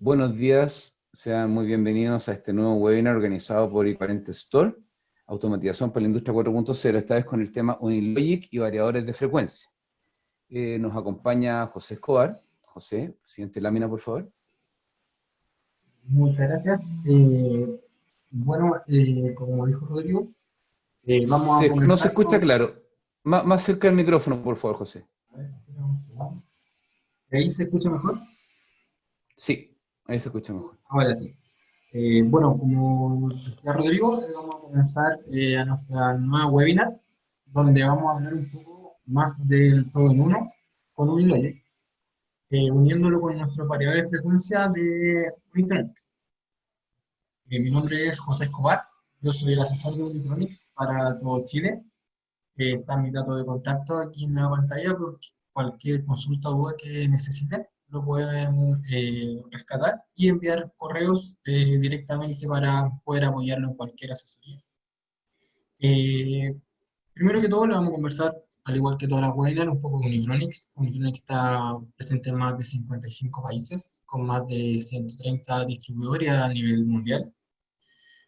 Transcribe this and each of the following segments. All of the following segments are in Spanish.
Buenos días, sean muy bienvenidos a este nuevo webinar organizado por i40 Store, Automatización para la Industria 4.0, esta vez con el tema Unilogic y variadores de frecuencia. Nos acompaña José Escobar. José, siguiente lámina, por favor. Muchas gracias. Como dijo Rodrigo, vamos a No se comenzar escucha con... claro. Más cerca del micrófono, por favor, José. A ver, espera un segundo. ¿Ahí se escucha mejor? Sí, ahí se escucha mejor. Ahora sí. Como decía Rodrigo, vamos a comenzar a nuestra nueva webinar, donde vamos a hablar un poco más del todo en uno con Unilogic, uniéndolo con nuestro variador de frecuencia de Unitronics. Mi nombre es José Escobar, yo soy el asesor de Unitronics para todo Chile. Está mi dato de contacto aquí en la pantalla por cualquier consulta o duda que necesiten, lo pueden rescatar y enviar correos directamente para poder apoyarlo en cualquier asesoría. Eh, Primero que todo, le vamos a conversar, al igual que todas las webinars, un poco de Unitronics. Unitronics está presente en más de 55 países, con más de 130 distribuidores a nivel mundial.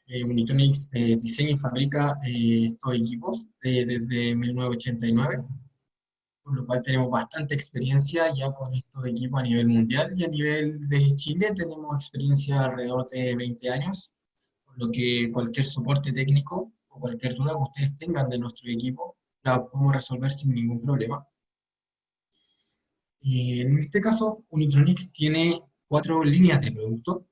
Unitronics diseña y fabrica estos equipos desde 1989, por lo cual tenemos bastante experiencia ya con estos equipos a nivel mundial, y a nivel de Chile tenemos experiencia alrededor de 20 años, por lo que cualquier soporte técnico o cualquier duda que ustedes tengan de nuestro equipo la podemos resolver sin ningún problema. Y en este caso, Unitronics tiene 4 líneas de producto,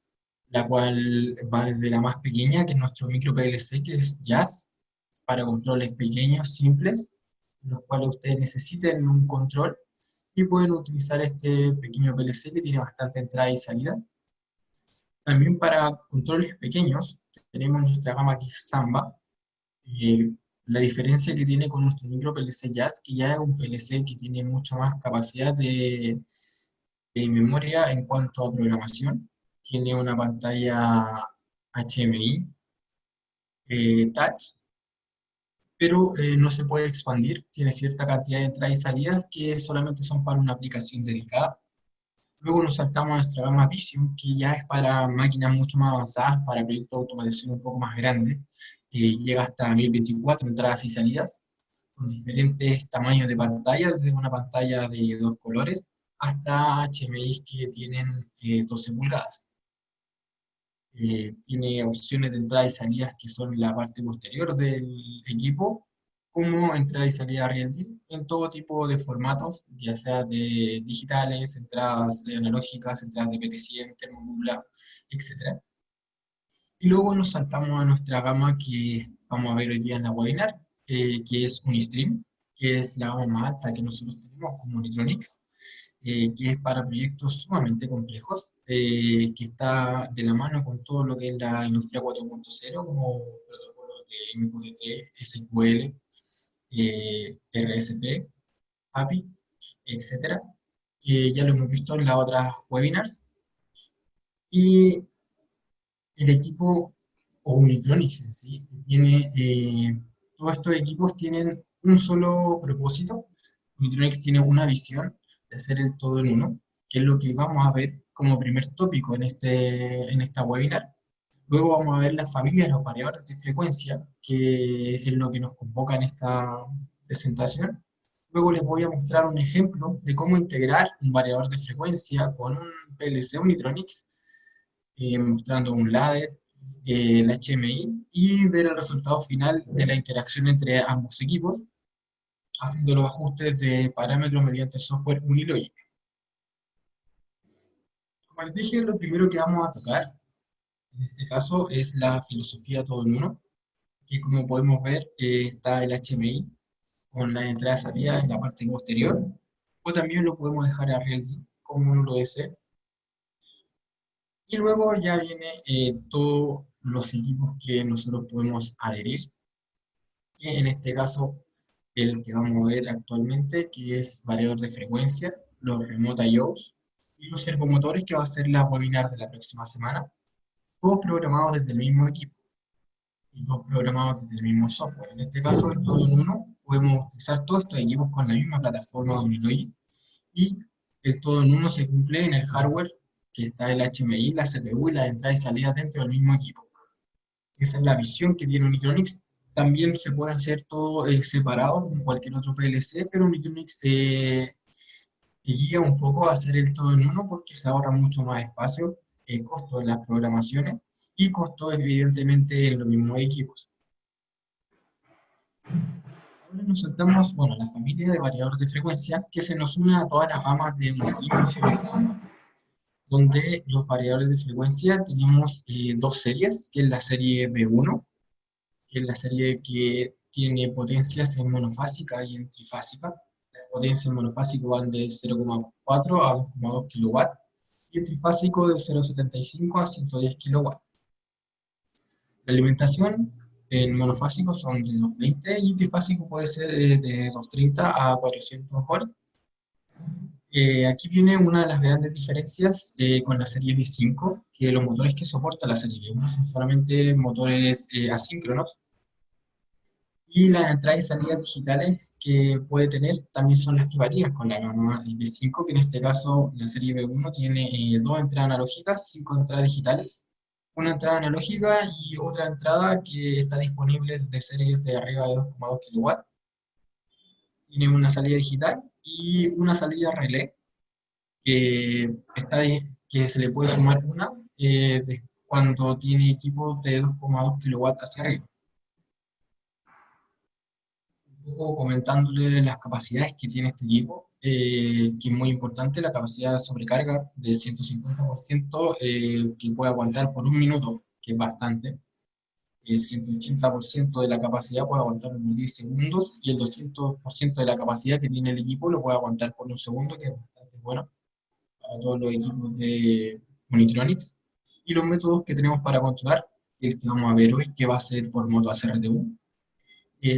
la cual va desde la más pequeña, que es nuestro micro PLC, que es Jazz, para controles pequeños, simples, en los cuales ustedes necesiten un control y pueden utilizar este pequeño PLC que tiene bastante entrada y salida. También para controles pequeños tenemos nuestra gama que es Samba. Eh, la diferencia que tiene con nuestro micro PLC Jazz, que ya es un PLC que tiene mucho más capacidad de memoria en cuanto a programación. Tiene una pantalla HMI Touch, pero no se puede expandir. Tiene cierta cantidad de entradas y salidas que solamente son para una aplicación dedicada. Luego nos saltamos a nuestra gama Vision, que ya es para máquinas mucho más avanzadas, para proyectos de automatización un poco más grandes. Llega hasta 1024 entradas y salidas, con diferentes tamaños de pantalla, desde una pantalla de 2 colores hasta HMI que tienen 12 pulgadas. Tiene opciones de entrada y salidas que son la parte posterior del equipo, como entrada y salida RLD en todo tipo de formatos, ya sea de digitales, entradas analógicas, entradas de PT100, termobula, etc. Y luego nos saltamos a nuestra gama que vamos a ver hoy día en la webinar, que es Unistream, que es la gama más alta que nosotros tenemos como Unitronics, que es para proyectos sumamente complejos, que está de la mano con todo lo que es la industria 4.0, como protocolos de MQTT, SQL, RSP, API, etcétera, que ya lo hemos visto en las otras webinars. Y el equipo o Unitronics en sí, tiene, todos estos equipos tienen un solo propósito. Unitronics tiene una visión de hacer el todo en uno, que es lo que vamos a ver como primer tópico en esta webinar. Luego vamos a ver las familias, los variadores de frecuencia, que es lo que nos convoca en esta presentación. Luego les voy a mostrar un ejemplo de cómo integrar un variador de frecuencia con un PLC Unitronics, mostrando un ladder, el HMI, y ver el resultado final de la interacción entre ambos equipos, haciendo los ajustes de parámetros mediante el software Unilogic. Como les dije, lo primero que vamos a tocar en este caso es la filosofía todo en uno, que como podemos ver está el HMI con la entrada y salida en la parte posterior, o también lo podemos dejar a real como un ODS. Y luego ya viene todos los equipos que nosotros podemos adherir, que en este caso el que vamos a ver actualmente, que es variador de frecuencia, los Remote IOs y los servomotores, que va a ser la webinar de la próxima semana, todos programados desde el mismo equipo y todos programados desde el mismo software. En este caso, en todo en uno, podemos utilizar todos estos equipos con la misma plataforma de Unilogic, y el todo en uno se cumple en el hardware que está el HMI, la CPU y la entrada y salida dentro del mismo equipo. Esa es la visión que tiene Unitronics. También se puede hacer todo separado, como cualquier otro PLC, pero Unitronics te guía un poco a hacer el todo en uno porque se ahorra mucho más espacio, costo en las programaciones y costo evidentemente en los mismos equipos. Ahora nos saltamos, bueno, la familia de variadores de frecuencia que se nos une a todas las gamas de un Siemens y un Samba, donde los variadores de frecuencia tenemos dos series, que es la serie B1, que es la serie que tiene potencias en monofásica y en trifásica. Las potencias en monofásico van de 0,4 a 2,2 kW y el trifásico de 0,75 a 110 kW. La alimentación en monofásico son de 220 y trifásico puede ser de 230 a 400 volt. Aquí viene una de las grandes diferencias con la serie B5, que los motores que soporta la serie B1 son solamente motores asíncronos, y las entradas y salidas digitales que puede tener también son las que varían con la gama B5, que en este caso la serie B1 tiene dos entradas analógicas, 5 entradas digitales, una entrada analógica y otra entrada que está disponible de series de arriba de 2,2 kW. Tiene una salida digital y una salida relé que, que se le puede sumar una cuando tiene equipos de 2,2 kW hacia arriba. Un poco comentándole las capacidades que tiene este equipo, que es muy importante, la capacidad de sobrecarga del 150%, que puede aguantar por un minuto, que es bastante. El 180% de la capacidad puede aguantar por 10 segundos y el 200% de la capacidad que tiene el equipo lo puede aguantar por un segundo, que es bastante bueno para todos los equipos de Monitronics. Y los métodos que tenemos para controlar, el que vamos a ver hoy, que va a ser por modo ACRTU.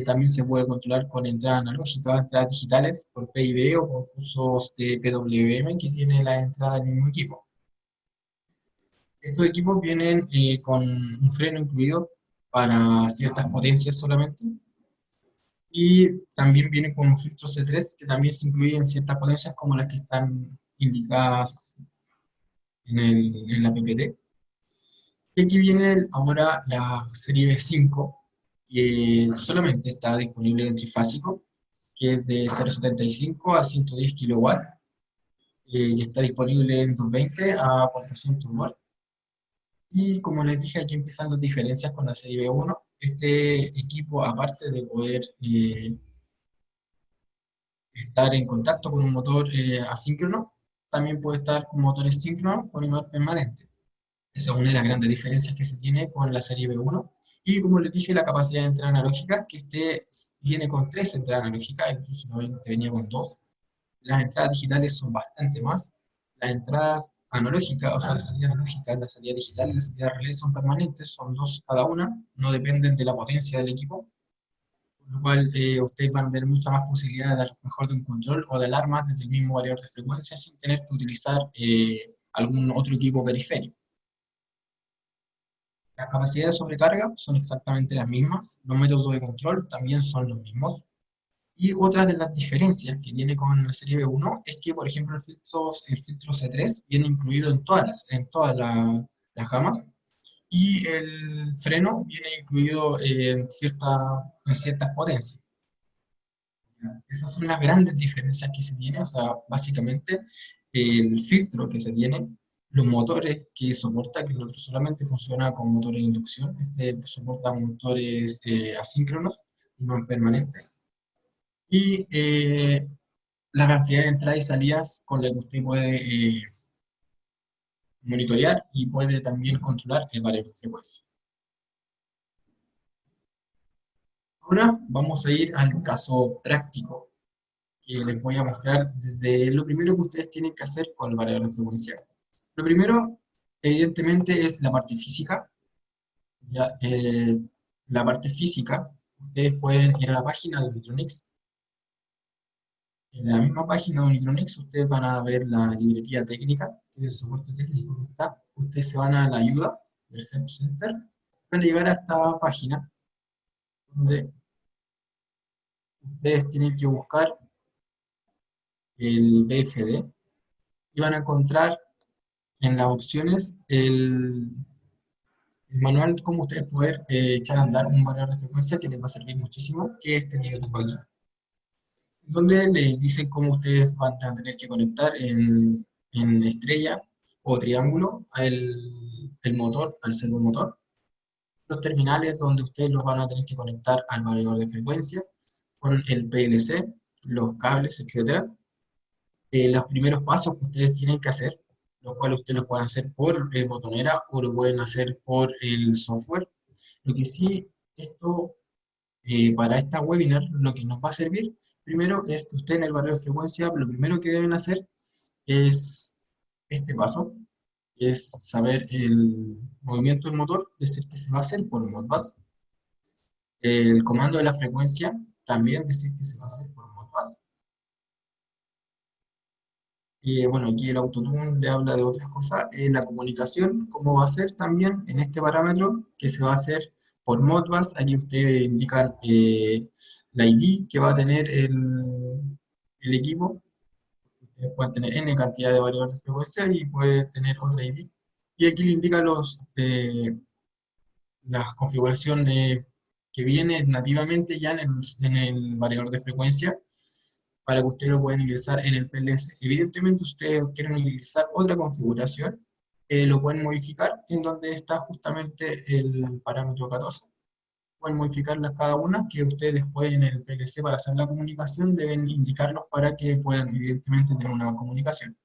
También se puede controlar con entradas analógicas, entradas digitales, por PID o por usos de PWM que tiene la entrada del mismo equipo. Estos equipos vienen con un freno incluido para ciertas potencias solamente, y también vienen con un filtro C3 que también se incluye en ciertas potencias como las que están indicadas en la PPT. Y aquí viene ahora la serie B5, que solamente está disponible en trifásico, que es de 0,75 a 110 kW, y está disponible en 220 a 400 W. Y como les dije, aquí empiezan las diferencias con la serie B1. Este equipo, aparte de poder estar en contacto con un motor asíncrono, también puede estar con motores síncronos con imán permanente. Esa es una de las grandes diferencias que se tiene con la serie B1. Y como les dije, la capacidad de entrada analógica, que este viene con 3 entradas analógicas, incluso venía con 2. Las entradas digitales son bastante más. Las entradas analógicas, o sea, la salida analógica, la salida digital y la salida relé son permanentes, son 2 cada una, no dependen de la potencia del equipo, por lo cual ustedes van a tener mucha más posibilidad de dar mejor de un control o de alarmas desde el mismo variador de frecuencia sin tener que utilizar algún otro equipo periférico. Las capacidades de sobrecarga son exactamente las mismas, los métodos de control también son los mismos. Y otra de las diferencias que viene con la serie B1 es que, por ejemplo, el filtro C3 viene incluido en todas las gamas, y el freno viene incluido en ciertas potencias. ¿Ya? Esas son las grandes diferencias que se tienen, o sea, básicamente el filtro que se tiene, los motores que soporta, que el otro solamente funciona con motores de inducción, este soporta motores asíncronos, no permanentes, y la cantidad de entradas y salidas con la que usted puede monitorear y puede también controlar el variador de frecuencia. Ahora vamos a ir al caso práctico que les voy a mostrar desde lo primero que ustedes tienen que hacer con el variador de frecuencia. Lo primero, evidentemente, es la parte física. Ya, la parte física, ustedes pueden ir a la página de Unitronics. En la misma página de Unitronics ustedes van a ver la librería técnica, que es el soporte técnico que está. Ustedes se van a la ayuda del Help Center, van a llegar a esta página donde ustedes tienen que buscar el BFD y van a encontrar en las opciones el manual, cómo ustedes poder echar a andar un variador de frecuencia que les va a servir muchísimo, que este que yo tengo aquí, donde les dicen cómo ustedes van a tener que conectar en estrella o triángulo el motor, al servomotor, los terminales donde ustedes los van a tener que conectar al variador de frecuencia, con el PLC, los cables, etcétera. Los primeros pasos que ustedes tienen que hacer, los cuales ustedes lo pueden hacer por botonera o lo pueden hacer por el software. Lo que sí, esto para esta webinar, lo que nos va a servir, primero es que ustedes en el barrio de frecuencia, lo primero que deben hacer es este paso, es saber el movimiento del motor, es decir, que se va a hacer por Modbus. El comando de la frecuencia, también decir que se va a hacer por Modbus. Y bueno, aquí el autotune le habla de otras cosas. La comunicación, cómo va a ser también en este parámetro, que se va a hacer por Modbus. Aquí ustedes indican la ID que va a tener el equipo. Pueden tener N cantidad de variables de frecuencia y puede tener otra ID. Y aquí le indica las configuraciones que viene nativamente ya en el variador de frecuencia para que ustedes lo puedan ingresar en el PLC. Evidentemente, si ustedes quieren utilizar otra configuración, lo pueden modificar en donde está justamente el parámetro 14. Pueden modificarlas cada una, que ustedes después en el PLC para hacer la comunicación deben indicarlos para que puedan evidentemente tener una comunicación.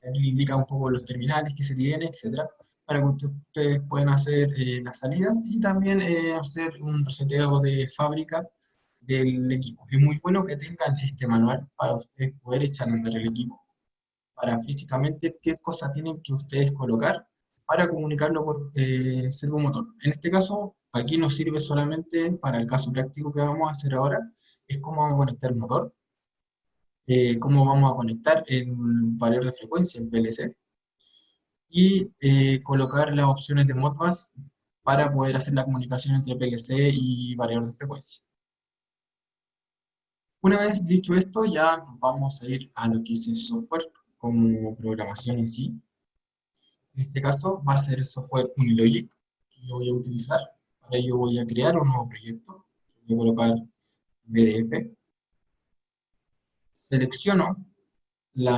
Aquí le indica un poco los terminales que se tienen, etcétera, para que ustedes puedan hacer las salidas y también hacer un reseteo de fábrica del equipo. Es muy bueno que tengan este manual para ustedes poder echar a andar el equipo, para físicamente qué cosas tienen que ustedes colocar para comunicarlo por servomotor. En este caso, aquí nos sirve solamente para el caso práctico que vamos a hacer ahora, es cómo vamos a conectar el motor, cómo vamos a conectar el variador de frecuencia, el PLC, y colocar las opciones de Modbus para poder hacer la comunicación entre PLC y variador de frecuencia. Una vez dicho esto, ya nos vamos a ir a lo que es el software como programación en sí. En este caso va a ser el software Unilogic que yo voy a utilizar. Para ello voy a crear un nuevo proyecto. Voy a colocar BDF. Selecciono el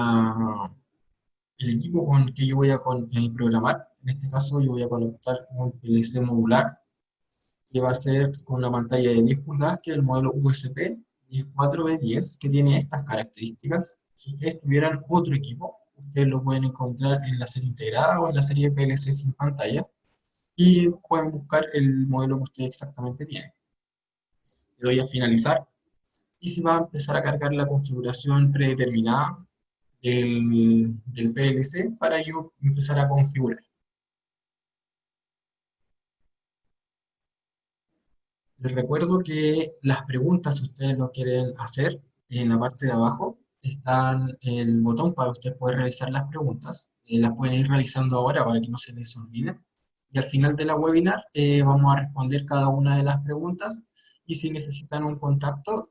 equipo con que yo voy a programar. En este caso yo voy a conectar un PLC modular que va a ser con una pantalla de 10 pulgadas, que es el modelo USP 4B10, que tiene estas características. Si ustedes tuvieran otro equipo, ustedes lo pueden encontrar en la serie integrada o en la serie PLC sin pantalla, y pueden buscar el modelo que ustedes exactamente tienen. Le doy a finalizar, y se va a empezar a cargar la configuración predeterminada del PLC para yo empezar a configurar. Les recuerdo que las preguntas, si ustedes lo quieren hacer, en la parte de abajo está el botón para ustedes poder realizar las preguntas. Las pueden ir realizando ahora para que no se les olvide. Y al final de la webinar vamos a responder cada una de las preguntas. Y si necesitan un contacto,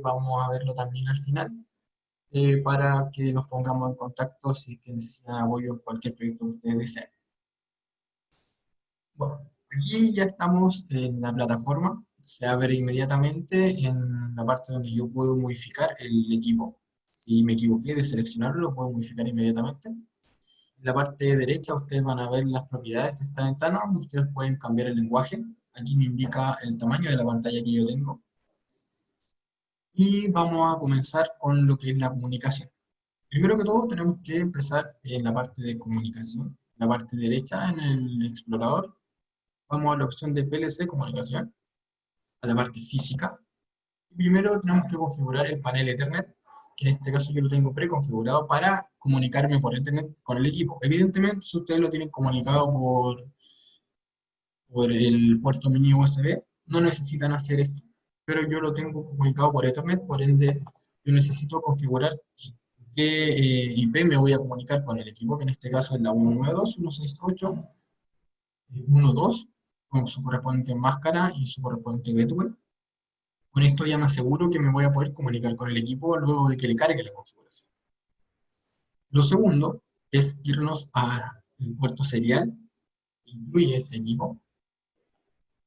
vamos a verlo también al final para que nos pongamos en contacto si es que necesitan apoyo en cualquier proyecto que ustedes deseen. Bueno, aquí ya estamos en la plataforma. Se abre inmediatamente en la parte donde yo puedo modificar el equipo. Si me equivoqué de seleccionarlo, lo puedo modificar inmediatamente. En la parte derecha ustedes van a ver las propiedades de esta ventana, donde ustedes pueden cambiar el lenguaje. Aquí me indica el tamaño de la pantalla que yo tengo. Y vamos a comenzar con lo que es la comunicación. Primero que todo tenemos que empezar en la parte de comunicación. En la parte derecha en el explorador vamos a la opción de PLC comunicación, a la parte física. Primero tenemos que configurar el panel Ethernet, que en este caso yo lo tengo preconfigurado para comunicarme por Ethernet con el equipo. Evidentemente, si ustedes lo tienen comunicado por el puerto mini USB, no necesitan hacer esto. Pero yo lo tengo comunicado por Ethernet, por ende yo necesito configurar qué IP me voy a comunicar con el equipo, que en este caso es la 192.168.1.2, con su correspondiente máscara y su correspondiente gateway. Con esto ya me aseguro que me voy a poder comunicar con el equipo luego de que le cargue la configuración. Lo segundo es irnos al puerto serial, que incluye este equipo,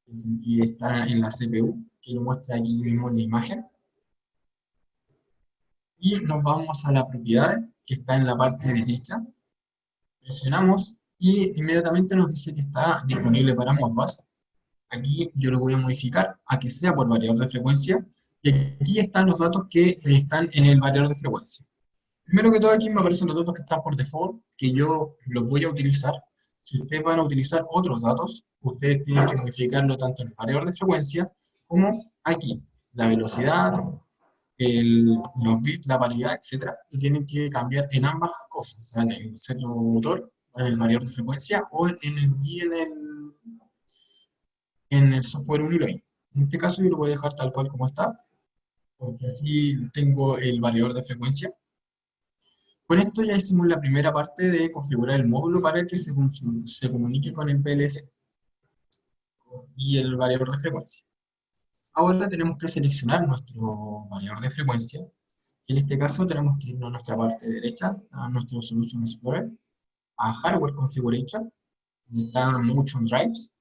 y está en la CPU, que lo muestra aquí mismo en la imagen. Y nos vamos a la propiedad, que está en la parte derecha. Presionamos y inmediatamente nos dice que está disponible para Modbus. Aquí yo lo voy a modificar a que sea por variador de frecuencia. Y aquí están los datos que están en el variador de frecuencia. Primero que todo aquí me aparecen los datos que están por default, que yo los voy a utilizar. Si ustedes van a utilizar otros datos, ustedes tienen que modificarlo tanto en el variador de frecuencia como aquí. La velocidad, los bits, la paridad, etcétera, y tienen que cambiar en ambas cosas, o sea, en el servomotor, en el variador de frecuencia o en el software Uniloy. En este caso yo lo voy a dejar tal cual como está, porque así tengo el variador de frecuencia. Con esto ya hicimos la primera parte de configurar el módulo para que se comunique con el PLC y el variador de frecuencia. Ahora tenemos que seleccionar nuestro variador de frecuencia. En este caso tenemos que irnos a nuestra parte derecha, a nuestro Solution Explorer, a Hardware Configuration, donde está Motion Drives,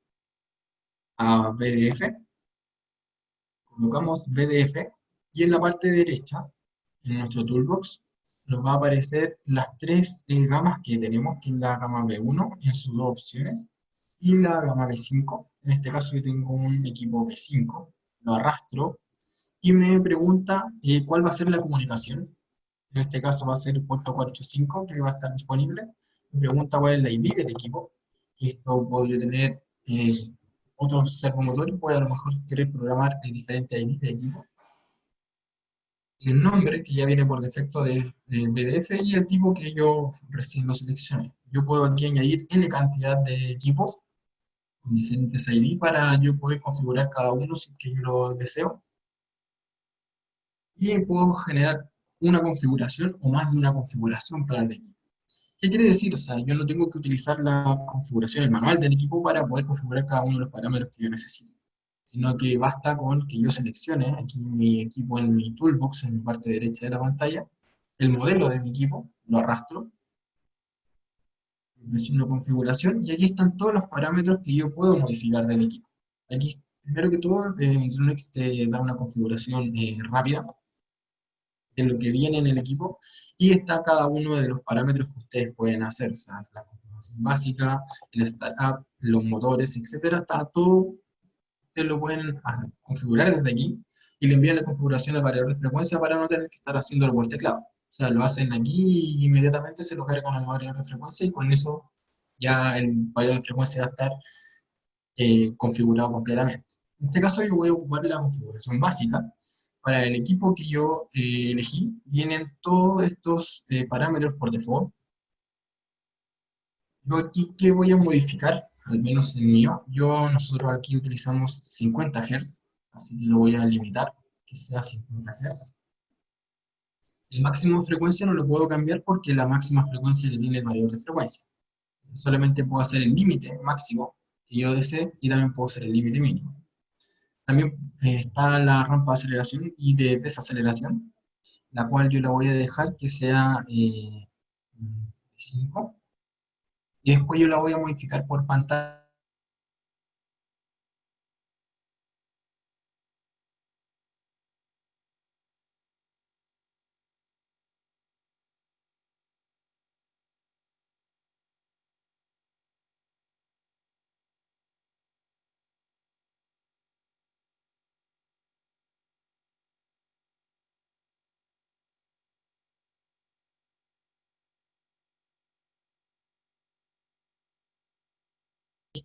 a BDF, colocamos BDF y en la parte derecha, en nuestro Toolbox, nos va a aparecer las tres gamas que tenemos, que es la gama B1 en sus dos opciones y la gama B5. En este caso yo tengo un equipo B5, lo arrastro y me pregunta cuál va a ser la comunicación. En este caso va a ser el puerto 485 que va a estar disponible. Me pregunta cuál es la ID del equipo. Esto puedo yo tener otros servomotores, puede a lo mejor querer programar diferentes IDs de equipo. El nombre que ya viene por defecto de PDF y el tipo que yo recién lo seleccioné. Yo puedo aquí añadir N cantidad de equipos con diferentes ID para yo poder configurar cada uno si es que yo lo deseo. Y puedo generar una configuración o más de una configuración para el equipo. ¿Qué quiere decir? O sea, yo no tengo que utilizar la configuración, el manual del equipo para poder configurar cada uno de los parámetros que yo necesito, sino que basta con que yo seleccione aquí mi equipo en mi toolbox, en mi parte derecha de la pantalla, el modelo de mi equipo, lo arrastro, presiono configuración y aquí están todos los parámetros que yo puedo modificar del equipo. Aquí, primero que todo, Linux te da una configuración rápida de lo que viene en el equipo y está cada uno de los parámetros que ustedes pueden hacer, o sea, la configuración básica, el startup, los motores, etcétera, está todo, ustedes lo pueden configurar desde aquí y le envían la configuración al variador de frecuencia para no tener que estar haciéndolo por teclado. O sea, lo hacen aquí y inmediatamente se lo cargan al variador de frecuencia y con eso ya el variador de frecuencia va a estar configurado completamente. En este caso yo voy a ocupar la configuración básica. Para el equipo que yo elegí, vienen todos estos parámetros por default. Yo aquí, ¿qué voy a modificar? Al menos en mío, nosotros aquí utilizamos 50 Hz, así que lo voy a limitar, que sea 50 Hz. El máximo de frecuencia no lo puedo cambiar porque es la máxima frecuencia que tiene el variador de frecuencia. Solamente puedo hacer el límite máximo que yo desee y también puedo hacer el límite mínimo. También está la rampa de aceleración y de desaceleración, la cual yo la voy a dejar que sea 5 y después yo la voy a modificar por pantalla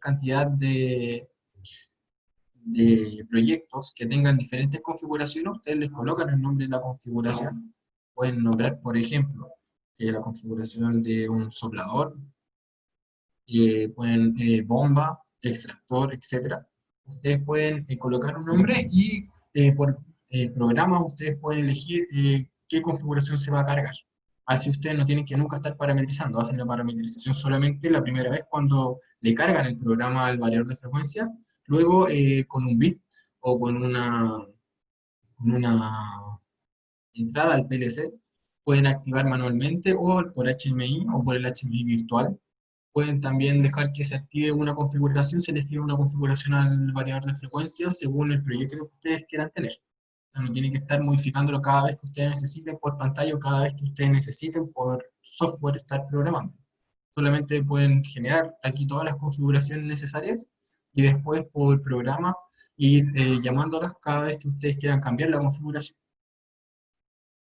cantidad de proyectos que tengan diferentes configuraciones, ustedes les colocan el nombre de la configuración. Pueden nombrar, por ejemplo, la configuración de un soplador, pueden bomba, extractor, etcétera. Ustedes pueden colocar un nombre y por programa ustedes pueden elegir qué configuración se va a cargar. Así ustedes no tienen que nunca estar parametrizando, hacen la parametrización solamente la primera vez cuando le cargan el programa al variador de frecuencia, luego con un bit o con una entrada al PLC, pueden activar manualmente o por HMI o por el HMI virtual. Pueden también dejar que se active una configuración, se les escribe una configuración al variador de frecuencia según el proyecto que ustedes quieran tener. O sea, no tienen que estar modificándolo cada vez que ustedes necesiten por pantalla o cada vez que ustedes necesiten por software estar programando. Solamente pueden generar aquí todas las configuraciones necesarias y después por programa ir llamándolas cada vez que ustedes quieran cambiar la configuración.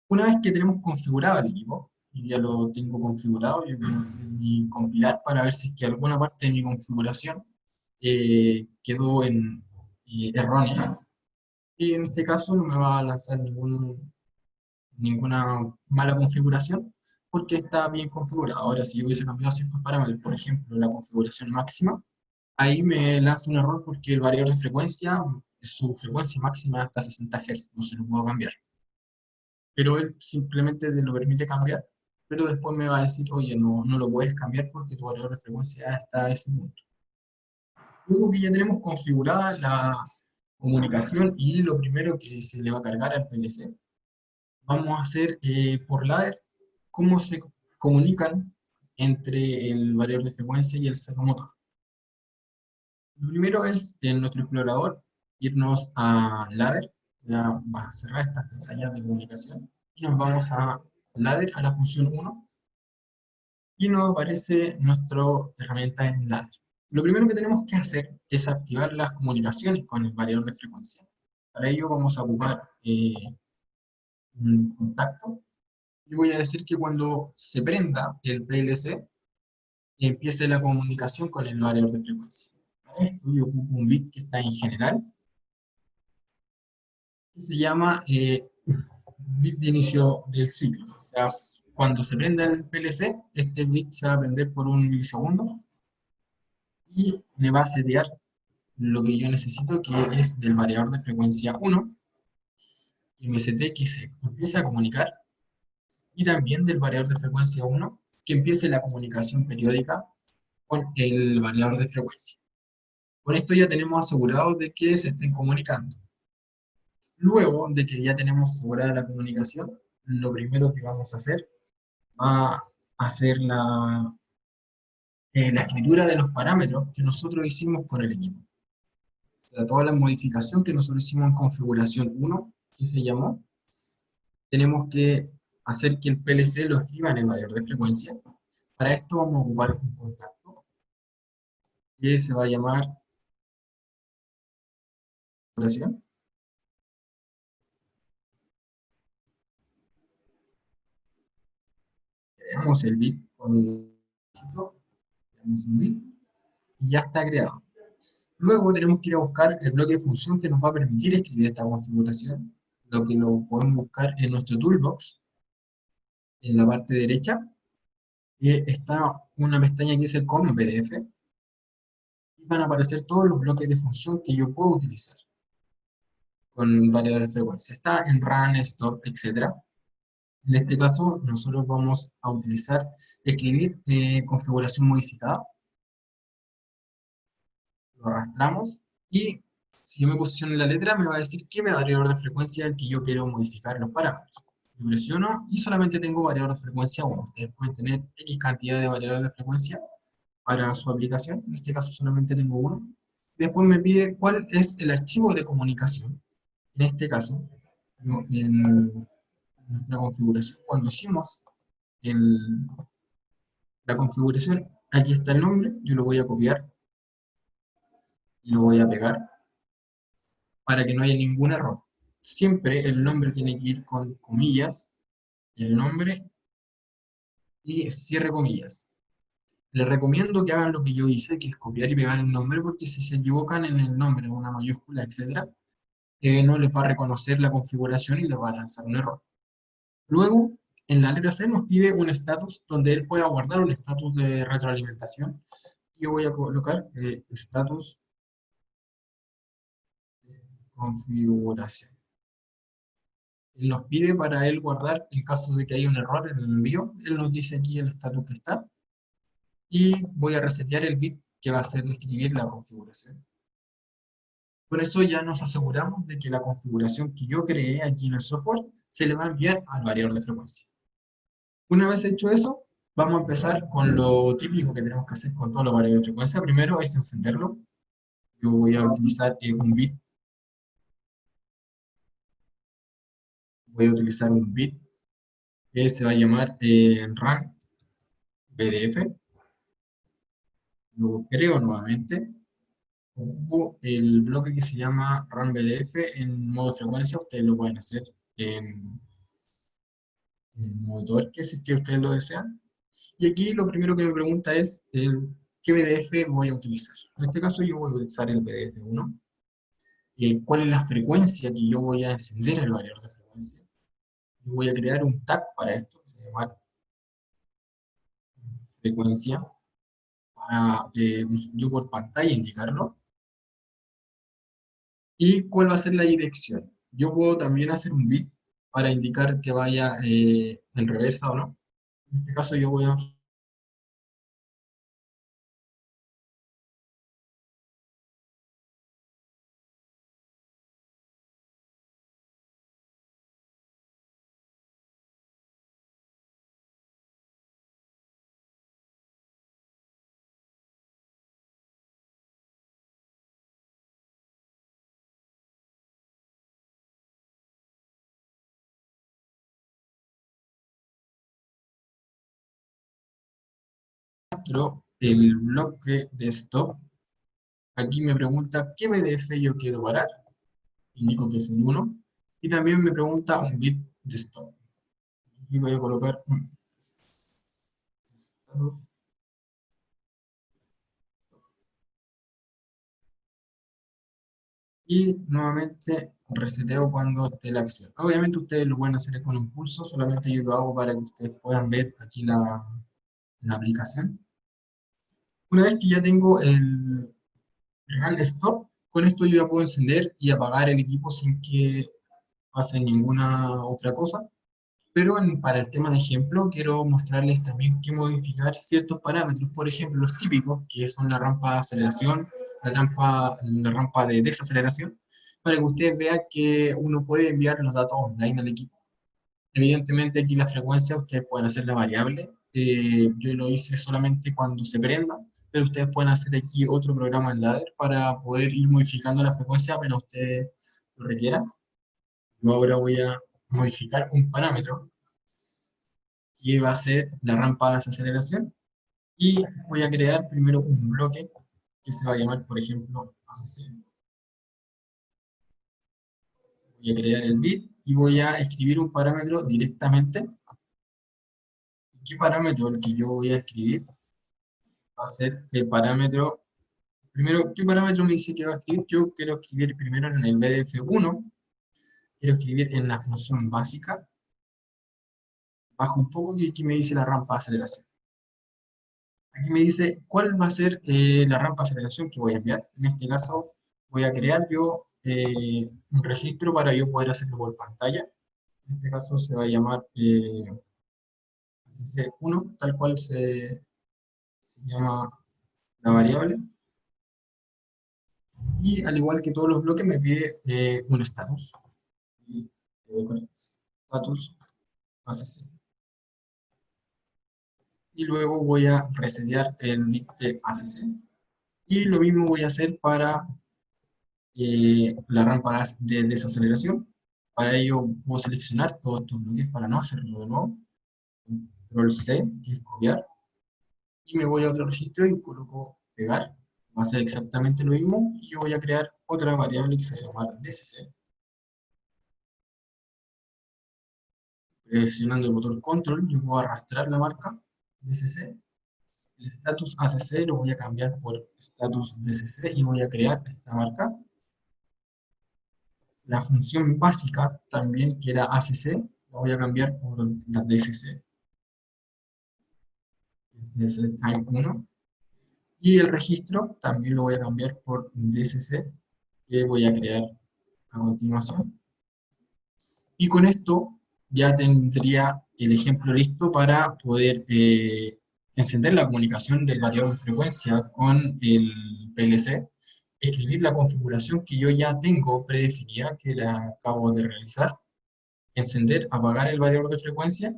Una vez que tenemos configurado el equipo, y ya lo tengo configurado, yo tengo que compilar para ver si es que alguna parte de mi configuración quedó errónea. Y en este caso no me va a lanzar ninguna mala configuración porque está bien configurado. Ahora, si yo hubiese cambiado ciertos parámetros, por ejemplo, la configuración máxima, ahí me lanza un error porque el variador de frecuencia, su frecuencia máxima es hasta 60 Hz, no se lo puedo cambiar. Pero él simplemente te lo permite cambiar, pero después me va a decir, oye, no lo puedes cambiar porque tu variador de frecuencia está a ese punto. Luego que ya tenemos configurada la comunicación y lo primero que se le va a cargar al PLC, vamos a hacer por ladder cómo se comunican entre el variador de frecuencia y el servomotor. Lo primero es en nuestro explorador irnos a ladder, ya va a cerrar estas pestañas de comunicación y nos vamos a ladder, a la función 1 y nos aparece nuestra herramienta en ladder. Lo primero que tenemos que hacer es activar las comunicaciones con el variador de frecuencia. Para ello vamos a ocupar un contacto. Yo voy a decir que cuando se prenda el PLC, empiece la comunicación con el variador de frecuencia. Para esto yo ocupo un bit que está en general, que se llama bit de inicio del ciclo. O sea, cuando se prenda el PLC, este bit se va a prender por 1 milisegundo y me va a setear lo que yo necesito, que es del variador de frecuencia 1, MST, que se empiece a comunicar, y también del variador de frecuencia 1, que empiece la comunicación periódica con el variador de frecuencia. Con esto ya tenemos asegurado de que se estén comunicando. Luego de que ya tenemos asegurada la comunicación, lo primero que vamos a hacer va a ser la escritura de los parámetros que nosotros hicimos con el equipo. O sea, toda la modificación que nosotros hicimos en configuración 1, que se llamó, tenemos que hacer que el PLC lo escriba en el variador de frecuencia. Para esto vamos a ocupar un contacto que se va a llamar configuración. Tenemos el bit con el tenemos un bit y ya está creado. Luego tenemos que ir a buscar el bloque de función que nos va a permitir escribir esta configuración, lo que lo podemos buscar en nuestro toolbox, en la parte derecha, está una pestaña que dice COM PDF, y van a aparecer todos los bloques de función que yo puedo utilizar con variador de frecuencia. Está en run, stop, etc. En este caso, nosotros vamos a utilizar, escribir configuración modificada, lo arrastramos, y si yo me posiciono en la letra, me va a decir qué variador de frecuencia el que yo quiero modificar los parámetros. Yo presiono y solamente tengo variador de frecuencia 1. Ustedes pueden tener X cantidad de variadores de frecuencia para su aplicación. En este caso solamente tengo uno. Después me pide cuál es el archivo de comunicación. En este caso, en nuestra configuración, cuando hicimos la configuración, aquí está el nombre, yo lo voy a copiar y lo voy a pegar para que no haya ningún error. Siempre el nombre tiene que ir con comillas, el nombre y cierre comillas. Les recomiendo que hagan lo que yo hice, que es copiar y pegar el nombre, porque si se equivocan en el nombre, en una mayúscula, etc., no les va a reconocer la configuración y les va a lanzar un error. Luego, en la letra C nos pide un status donde él pueda guardar un status de retroalimentación. Yo voy a colocar status de configuración. Él nos pide para él guardar, en caso de que haya un error en el envío, él nos dice aquí el status que está, y voy a resetear el bit que va a hacer escribir la configuración. Por eso ya nos aseguramos de que la configuración que yo creé aquí en el software se le va a enviar al variador de frecuencia. Una vez hecho eso, vamos a empezar con lo típico que tenemos que hacer con todos los variables de frecuencia. Primero es encenderlo. Yo voy a utilizar un bit. Voy a utilizar un bit que se va a llamar RAM BDF. Lo creo nuevamente. Ocupo el bloque que se llama RAM BDF en modo frecuencia. Ustedes lo pueden hacer en modo torque si es que ustedes lo desean. Y aquí lo primero que me pregunta es qué BDF voy a utilizar. En este caso yo voy a utilizar el BDF1. ¿Cuál es la frecuencia que yo voy a encender el variador de frecuencia? Yo voy a crear un tag para esto, que se llama frecuencia, para yo por pantalla indicarlo. ¿Y cuál va a ser la dirección? Yo puedo también hacer un bit para indicar que vaya en reversa o no. En este caso yo voy a mostrar el bloque de stop. Aquí me pregunta qué BDF yo quiero parar. Indico que es el 1. Y también me pregunta un bit de stop. Aquí voy a colocar un estado. Y nuevamente reseteo cuando esté la acción. Obviamente ustedes lo pueden hacer con un pulso, solamente yo lo hago para que ustedes puedan ver aquí la aplicación. Una vez que ya tengo el run stop, con esto yo ya puedo encender y apagar el equipo sin que pase ninguna otra cosa. Pero para el tema de ejemplo, quiero mostrarles también que modificar ciertos parámetros, por ejemplo, los típicos, que son la rampa de aceleración, la rampa de desaceleración, para que ustedes vean que uno puede enviar los datos online al equipo. Evidentemente aquí la frecuencia ustedes pueden hacer la variable, yo lo hice solamente cuando se prenda, pero ustedes pueden hacer aquí otro programa en ladder para poder ir modificando la frecuencia apenas ustedes lo requieran. Yo ahora voy a modificar un parámetro que va a ser la rampa de desaceleración y voy a crear primero un bloque que se va a llamar, por ejemplo, ACC. Voy a crear el bit y voy a escribir un parámetro directamente. ¿Qué parámetro el que yo voy a escribir? Va a ser el parámetro, primero, ¿qué parámetro me dice que va a escribir? Yo quiero escribir primero en el BDF1, quiero escribir en la función básica, bajo un poco y aquí me dice la rampa de aceleración. Aquí me dice cuál va a ser la rampa de aceleración que voy a enviar. En este caso voy a crear yo un registro para yo poder hacerlo por pantalla. En este caso se va a llamar C1, tal cual se llama la variable. Y al igual que todos los bloques me pide un status. Y con status ACC. Y luego voy a resetear el bit de ACC. Y lo mismo voy a hacer para la rampa de desaceleración. Para ello puedo seleccionar todos estos bloques para no hacerlo de nuevo. Control C, que es copiar. Y me voy a otro registro y coloco pegar. Va a ser exactamente lo mismo. Y yo voy a crear otra variable que se va a llamar DCC. Presionando el botón control, yo puedo arrastrar la marca DCC. El status ACC lo voy a cambiar por status DCC y voy a crear esta marca. La función básica también, que era ACC, la voy a cambiar por la DCC. Este es el time 1. Y el registro también lo voy a cambiar por DCC, que voy a crear a continuación. Y con esto ya tendría el ejemplo listo para poder encender la comunicación del variador de frecuencia con el PLC, escribir la configuración que yo ya tengo predefinida, que la acabo de realizar, encender, apagar el variador de frecuencia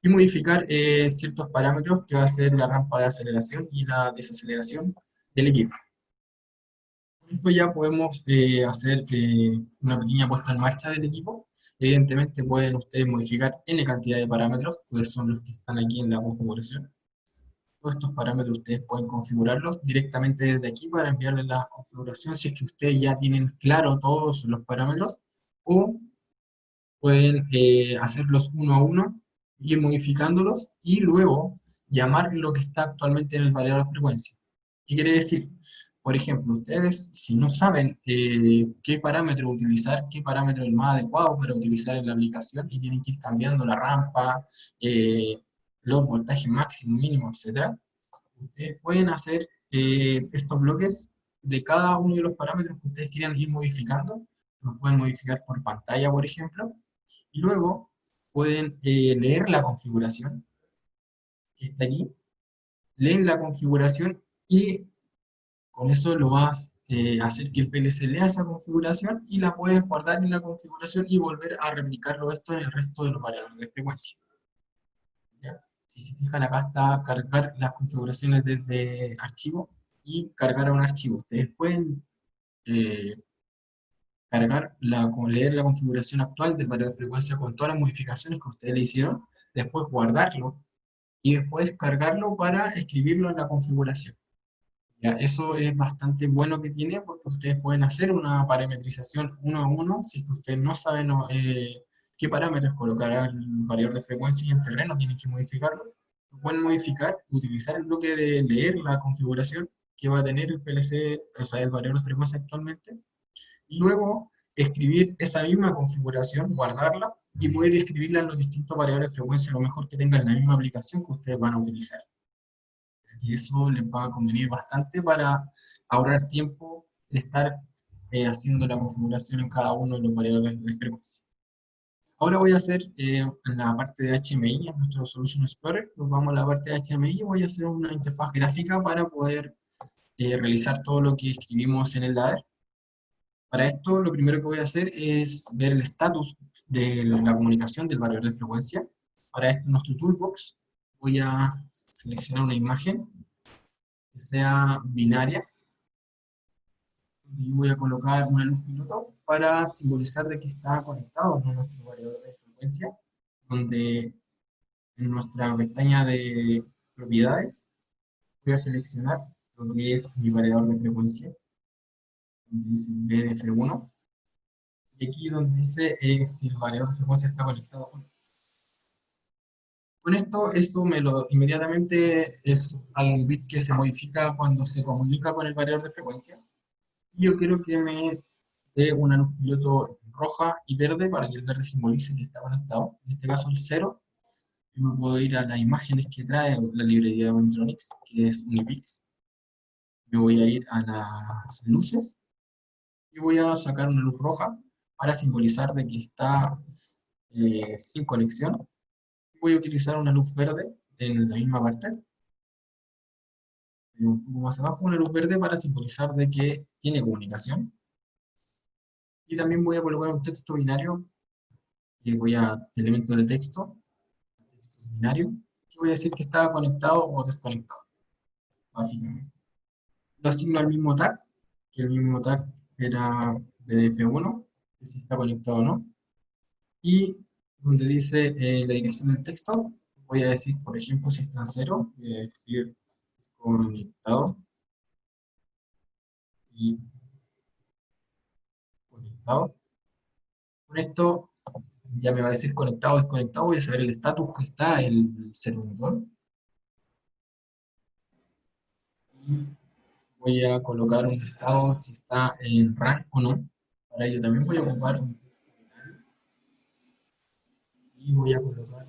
y modificar ciertos parámetros que va a ser la rampa de aceleración y la desaceleración del equipo. Con esto ya podemos hacer una pequeña puesta en marcha del equipo. Evidentemente pueden ustedes modificar n cantidad de parámetros, pues son los que están aquí en la configuración. Todos estos parámetros ustedes pueden configurarlos directamente desde aquí para enviarles la configuración si es que ustedes ya tienen claro todos los parámetros, o pueden hacerlos uno a uno, ir modificándolos y luego llamar lo que está actualmente en el variador de frecuencia. ¿Qué quiere decir? Por ejemplo, ustedes si no saben qué parámetro utilizar, qué parámetro es el más adecuado para utilizar en la aplicación y tienen que ir cambiando la rampa, eh, los voltajes máximo, mínimo, etcétera, ustedes pueden hacer estos bloques de cada uno de los parámetros que ustedes quieran ir modificando. Los pueden modificar por pantalla, por ejemplo, y luego pueden leer la configuración que está aquí, leen la configuración y con eso lo vas a hacer que el PLC lea esa configuración y la puedes guardar en la configuración y volver a replicarlo esto en el resto de los variadores de frecuencia. ¿Ya? Si se fijan, acá está cargar las configuraciones desde archivo y cargar a un archivo. Ustedes pueden eh, leer la configuración actual del variador de frecuencia con todas las modificaciones que ustedes le hicieron, después guardarlo y después cargarlo para escribirlo en la configuración. ¿Ya? Eso es bastante bueno que tiene porque ustedes pueden hacer una parametrización uno a uno si es que ustedes no saben qué parámetros colocar al variador de frecuencia y en terreno tienen que modificarlo. Lo pueden modificar, utilizar el bloque de leer la configuración que va a tener el PLC, o sea, el variador de frecuencia actualmente, y luego escribir esa misma configuración, guardarla y poder escribirla en los distintos variadores de frecuencia, lo mejor que tengan la misma aplicación que ustedes van a utilizar. Y eso les va a convenir bastante para ahorrar tiempo de estar haciendo la configuración en cada uno de los variadores de frecuencia. Ahora voy a hacer en la parte de HMI, en nuestro Solution Explorer, nos vamos a la parte de HMI y voy a hacer una interfaz gráfica para poder realizar todo lo que escribimos en el ladder. Para esto, lo primero que voy a hacer es ver el estatus de la comunicación del variador de frecuencia. Para esto, en nuestro toolbox, voy a seleccionar una imagen que sea binaria y voy a colocar una luz piloto para simbolizar de que está conectado con nuestro variador de frecuencia, donde en nuestra pestaña de propiedades voy a seleccionar lo que es mi variador de frecuencia, donde dice BDF1, y aquí donde dice si el variador de frecuencia está conectado o no. Con esto, esto inmediatamente es al bit que se modifica cuando se comunica con el variador de frecuencia. Y yo quiero que me dé una luz piloto roja y verde para que el verde simbolice que está conectado. En este caso el 0. Yo me puedo ir a las imágenes que trae la librería de Monitronics, que es Unipix. Me voy a ir a las luces y voy a sacar una luz roja para simbolizar de que está sin conexión. Voy a utilizar una luz verde en la misma parte, un poco más abajo, una luz verde para simbolizar de que tiene comunicación. Y también voy a colocar un texto binario, que voy a elementos de texto binario, que voy a decir que está conectado o desconectado, básicamente. Lo asigno al mismo tag, que el mismo tag era BDF1, que si está conectado o no. Y donde dice la dirección del texto, voy a decir, por ejemplo, si está en 0, voy a escribir conectado y conectado. Con esto ya me va a decir conectado o desconectado, voy a saber el estatus que está el servidor. Y voy a colocar un estado si está en RAM o no. Para ello también voy a ocupar un texto binario y voy a colocar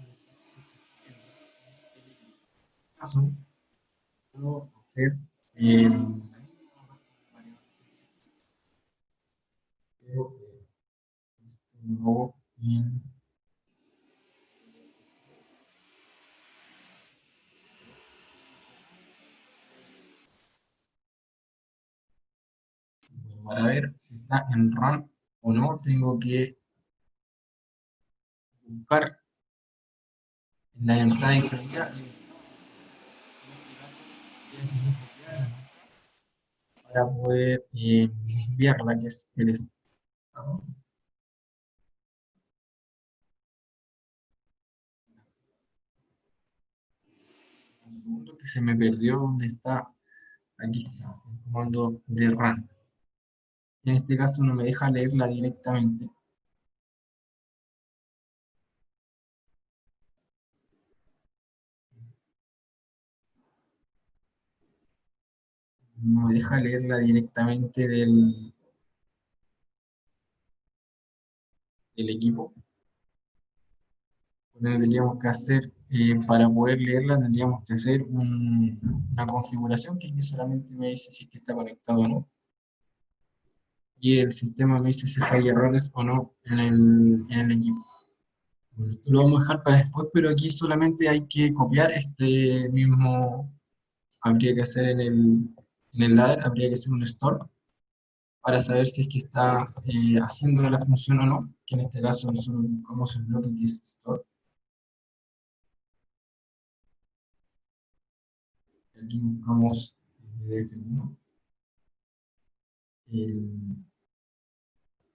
caso, puedo hacer este nuevo en para ver si está en RAM o no, tengo que buscar en la entrada y salida, para poder enviarla, que es el estado. Un segundo que se me perdió donde está, aquí está, el comando de run. En este caso no me deja leerla directamente. No me deja leerla directamente del equipo. Lo que tendríamos que hacer para poder leerla, tendríamos que hacer una configuración que aquí solamente me dice si es que está conectado o no. Y el sistema me dice si es que hay errores o no en el equipo. Bueno, esto lo vamos a dejar para después, pero aquí solamente hay que copiar este mismo, habría que hacer en el ladder, habría que hacer un store para saber si es que está haciendo la función o no, que en este caso nosotros buscamos el bloque que es store. Aquí buscamos BDF1,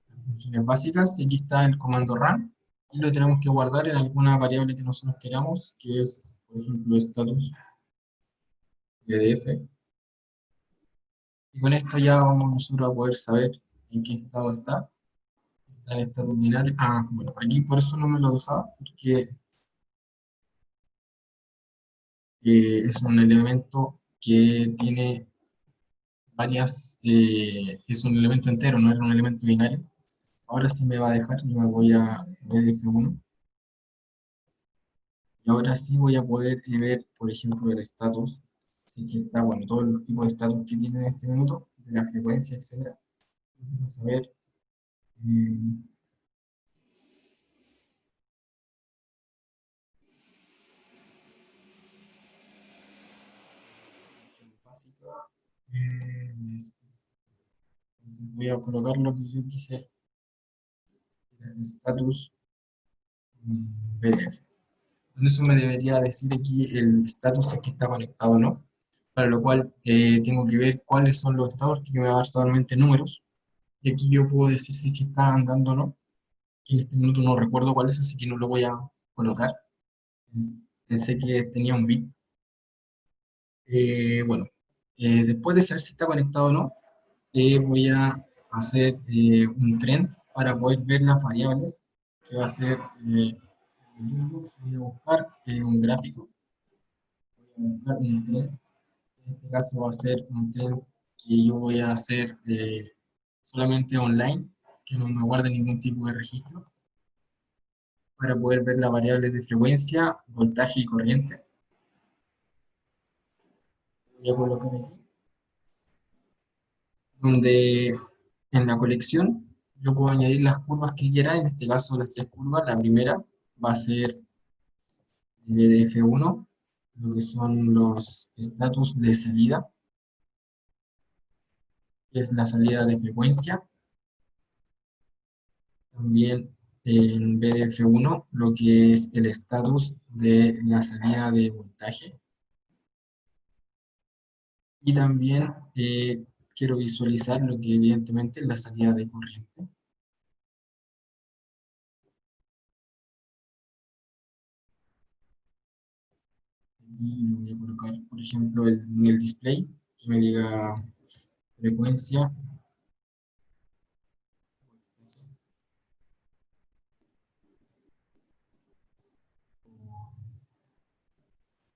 las funciones básicas, y aquí está el comando run, y lo tenemos que guardar en alguna variable que nosotros queramos, que es, por ejemplo, status BDF. Y con esto ya vamos nosotros a poder saber en qué estado está en estado binario. Ah, bueno, aquí por eso no me lo dejaba, porque es un elemento que tiene es un elemento entero, no es un elemento binario. Ahora sí me va a dejar, yo me voy a BDF1 y ahora sí voy a poder ver, por ejemplo, el status. Así que está, bueno, todos los tipos de status que tiene en este minuto, de la frecuencia, etcétera. Vamos a ver. eh, básica. Entonces voy a colocar lo que yo quise, el status PDF. Eso me debería decir aquí el status si es que está conectado o no, para lo cual tengo que ver cuáles son los estados, que me va a dar solamente números, y aquí yo puedo decir si es que está andando o no. En este minuto no recuerdo cuál es, así que no lo voy a colocar. Pensé que tenía un bit. Bueno, después de saber si está conectado o no, voy a hacer un trend para poder ver las variables, que va a ser, voy a buscar un gráfico, voy a buscar un trend. En este caso va a ser un trend que yo voy a hacer solamente online, que no me guarde ningún tipo de registro, para poder ver las variables de frecuencia, voltaje y corriente. Voy a colocar aquí, donde en la colección yo puedo añadir las curvas que quiera, en este caso las tres curvas. La primera va a ser DF1, lo que son los estatus de salida, que es la salida de frecuencia. También en BDF1 lo que es el estatus de la salida de voltaje. Y también quiero visualizar lo que evidentemente es la salida de corriente. Y lo voy a colocar, por ejemplo, en el display, que me diga frecuencia,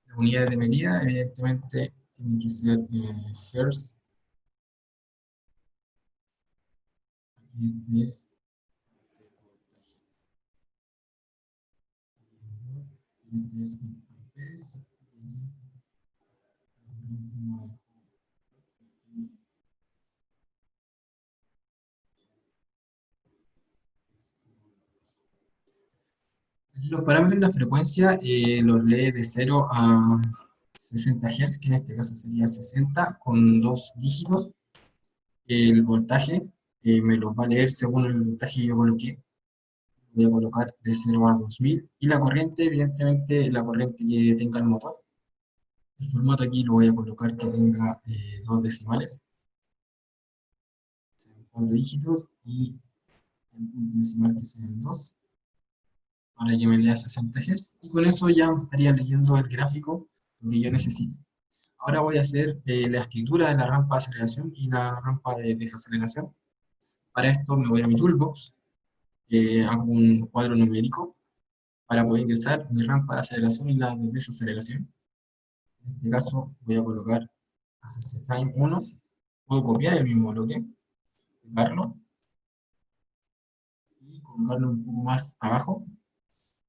las unidades de medida, evidentemente tienen que ser Hertz. Aquí este es amperes, y el último es aquí los parámetros de la frecuencia los lee de 0 a 60 Hz, que en este caso sería 60 con dos dígitos. El voltaje me lo va a leer según el voltaje que yo coloqué. voy a colocar de 0 a 2000, y la corriente, evidentemente, la corriente que tenga el motor. El formato aquí lo voy a colocar que tenga dos decimales, sean 4 dígitos, y el punto decimal que sean 2, para que me lea 60 Hz, y con eso ya me estaría leyendo el gráfico que yo necesite. Ahora voy a hacer la escritura de la rampa de aceleración y la rampa de desaceleración. Para esto me voy a mi toolbox, hago un cuadro numérico para poder ingresar mi rampa de aceleración y la de desaceleración. En este caso voy a colocar ACC Time 1, puedo copiar el mismo bloque, pegarlo y colocarlo un poco más abajo.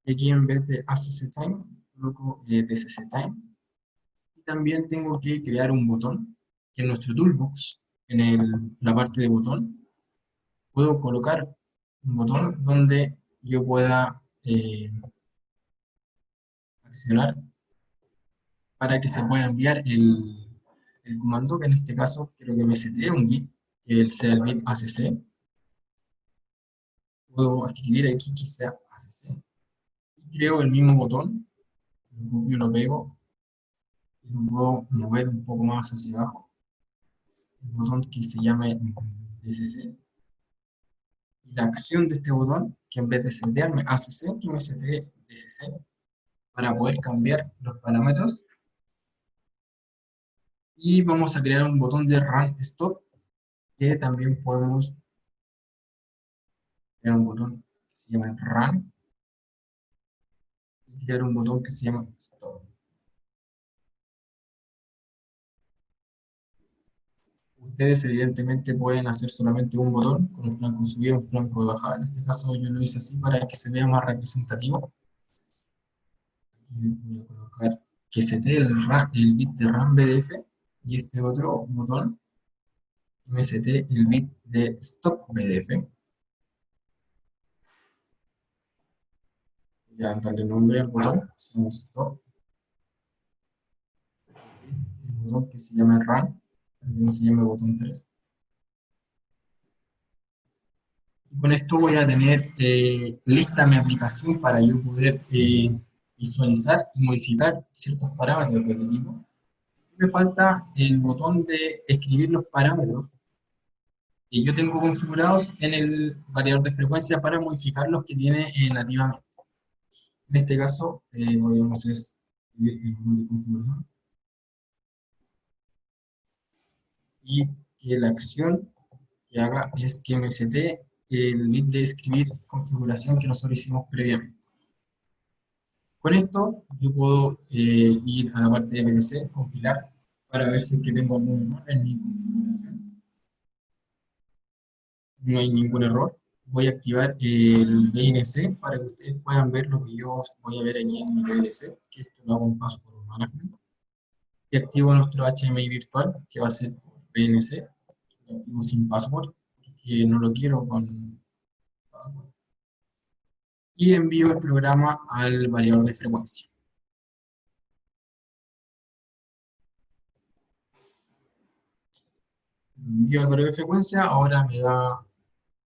Y aquí en vez de ACC Time, coloco DCC Time. Y también tengo que crear un botón, que en nuestro toolbox, en la parte de botón, puedo colocar un botón donde yo pueda accionar para que se pueda enviar el comando, que en este caso quiero que me setee un bit, que sea el bit ACC. Puedo escribir aquí que sea ACC. Y creo el mismo botón, lo copio, lo pego, y lo puedo mover un poco más hacia abajo. El botón que se llame DCC. Y la acción de este botón, que en vez de setearme ACC, que me setee DCC, para poder cambiar los parámetros. Y vamos a crear un botón de Run Stop, que también podemos crear un botón que se llama Run, y crear un botón que se llama Stop. Ustedes evidentemente pueden hacer solamente un botón, con un flanco subido y un flanco de bajada. En este caso yo lo hice así para que se vea más representativo. Aquí voy a colocar que setee el bit de RAM BDF, y este otro botón que me setee el bit de Stop BDF. Voy a darle nombre al botón, se llama Stop. El botón que se llama Run, también se llama botón 3. Y con esto voy a tener lista mi aplicación para yo poder visualizar y modificar ciertos parámetros del equipo. Me falta el botón de escribir los parámetros que yo tengo configurados en el variador de frecuencia para modificar los que tiene nativamente. En este caso, podemos escribir el botón de configuración y que la acción que haga es que me setee el bit de escribir configuración que nosotros hicimos previamente. Con esto yo puedo ir a la parte de PLC, compilar, para ver si es que tengo algún error en mi configuración. No hay ningún error. Voy a activar el BNC para que ustedes puedan ver lo que yo voy a ver aquí en mi PLC, que esto lo hago un paso por management. Y activo nuestro HMI virtual, que va a ser por BNC. Lo activo sin password, porque no lo quiero con password. Y envío el programa al variador de frecuencia. Envío al variador de frecuencia, ahora me va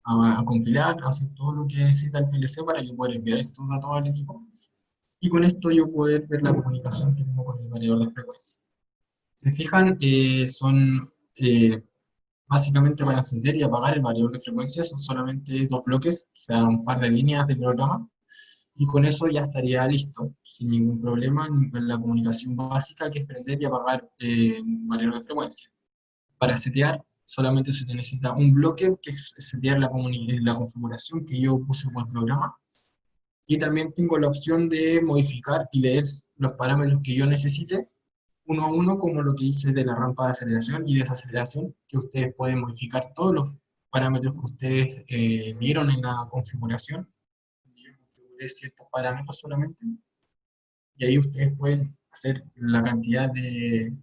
a compilar, a hacer todo lo que necesita el PLC para yo poder enviar estos datos al equipo. Y con esto yo poder ver la comunicación que tengo con el variador de frecuencia. Si se fijan, son básicamente para encender y apagar el variador de frecuencia, son solamente dos bloques, o sea, un par de líneas de programa. Y con eso ya estaría listo, sin ningún problema, en la comunicación básica, que es prender y apagar un variador de frecuencia. Para setear, solamente se necesita un bloque, que es setear la configuración que yo puse por programa. Y también tengo la opción de modificar y leer los parámetros que yo necesite, uno a uno, como lo que hice de la rampa de aceleración y desaceleración, que ustedes pueden modificar todos los parámetros que ustedes vieron en la configuración. Yo configuré ciertos parámetros solamente, y ahí ustedes pueden hacer la cantidad de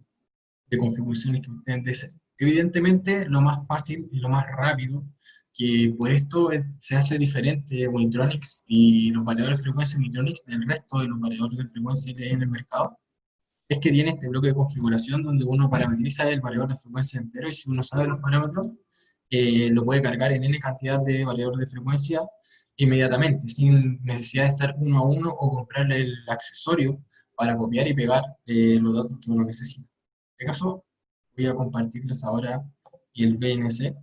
configuraciones que ustedes deseen. Evidentemente, lo más fácil y lo más rápido, que por esto se hace diferente Unitronics y los variadores de frecuencia Unitronics del resto de los variadores de frecuencia que hay en el mercado, es que tiene este bloque de configuración donde uno parametriza el variador de frecuencia entero, y si uno sabe los parámetros, lo puede cargar en n cantidad de variadores de frecuencia, inmediatamente, sin necesidad de estar uno a uno o comprar el accesorio para copiar y pegar los datos que uno necesita. En este caso, voy a compartirles ahora el VNC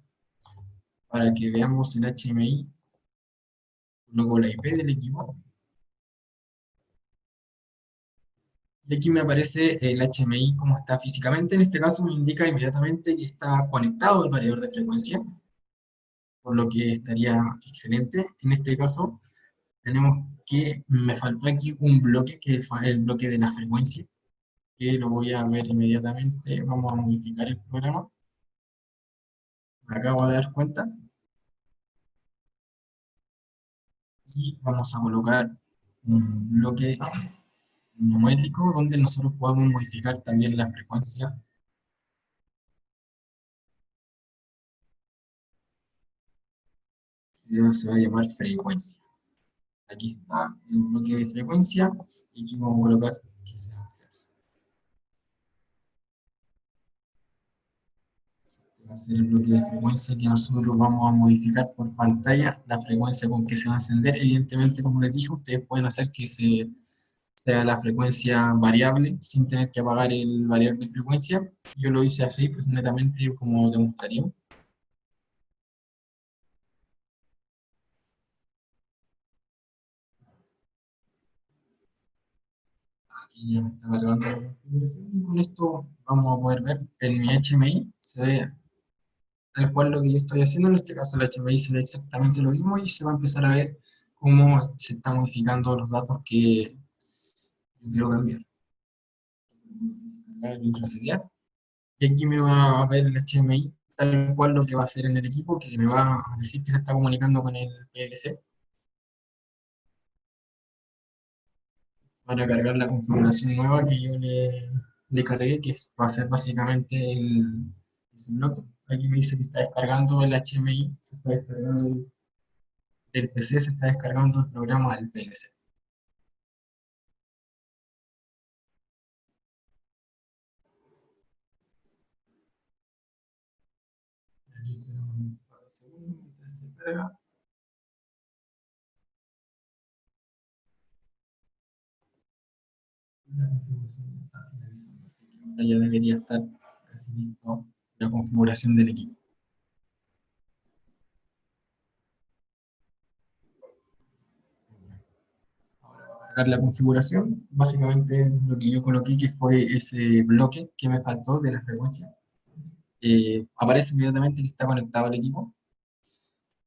para que veamos el HMI, luego la IP del equipo. Y aquí me aparece el HMI como está físicamente. En este caso me indica inmediatamente que está conectado el variador de frecuencia, por lo que estaría excelente. En este caso tenemos que me faltó aquí un bloque, que es el bloque de la frecuencia, que lo voy a ver inmediatamente. Vamos a modificar el programa. Me acabo de dar cuenta. Y vamos a colocar un bloque numérico donde nosotros podemos modificar también la frecuencia, que se va a llamar frecuencia. Aquí está el bloque de frecuencia y aquí vamos a colocar que sea Hz. Este va a ser el bloque de frecuencia que nosotros vamos a modificar por pantalla, la frecuencia con que se va a encender. Evidentemente, como les dije, ustedes pueden hacer que sea la frecuencia variable sin tener que apagar el variable de frecuencia. Yo lo hice así, pues netamente como demostraría. Aquí ya me está cargando la configuración y con esto vamos a poder ver en mi HMI se ve tal cual lo que yo estoy haciendo. En este caso el HMI se ve exactamente lo mismo y se va a empezar a ver cómo se están modificando los datos que yo quiero cambiar. Cargar y resetear. Y aquí me va a ver el HMI tal cual lo que va a hacer en el equipo, que me va a decir que se está comunicando con el PLC para cargar la configuración nueva que yo le cargué, que va a ser básicamente ese bloque. Aquí me dice que está descargando el HMI, se está descargando el PC, se está descargando el programa del PLC. Aquí esperamos un par de segundos mientras se carga. La configuración está finalizando, así que ahora ya debería estar casi listo la configuración del equipo. Ahora va a cargar la configuración, básicamente lo que yo coloqué que fue ese bloque que me faltó de la frecuencia. Aparece inmediatamente que está conectado al equipo.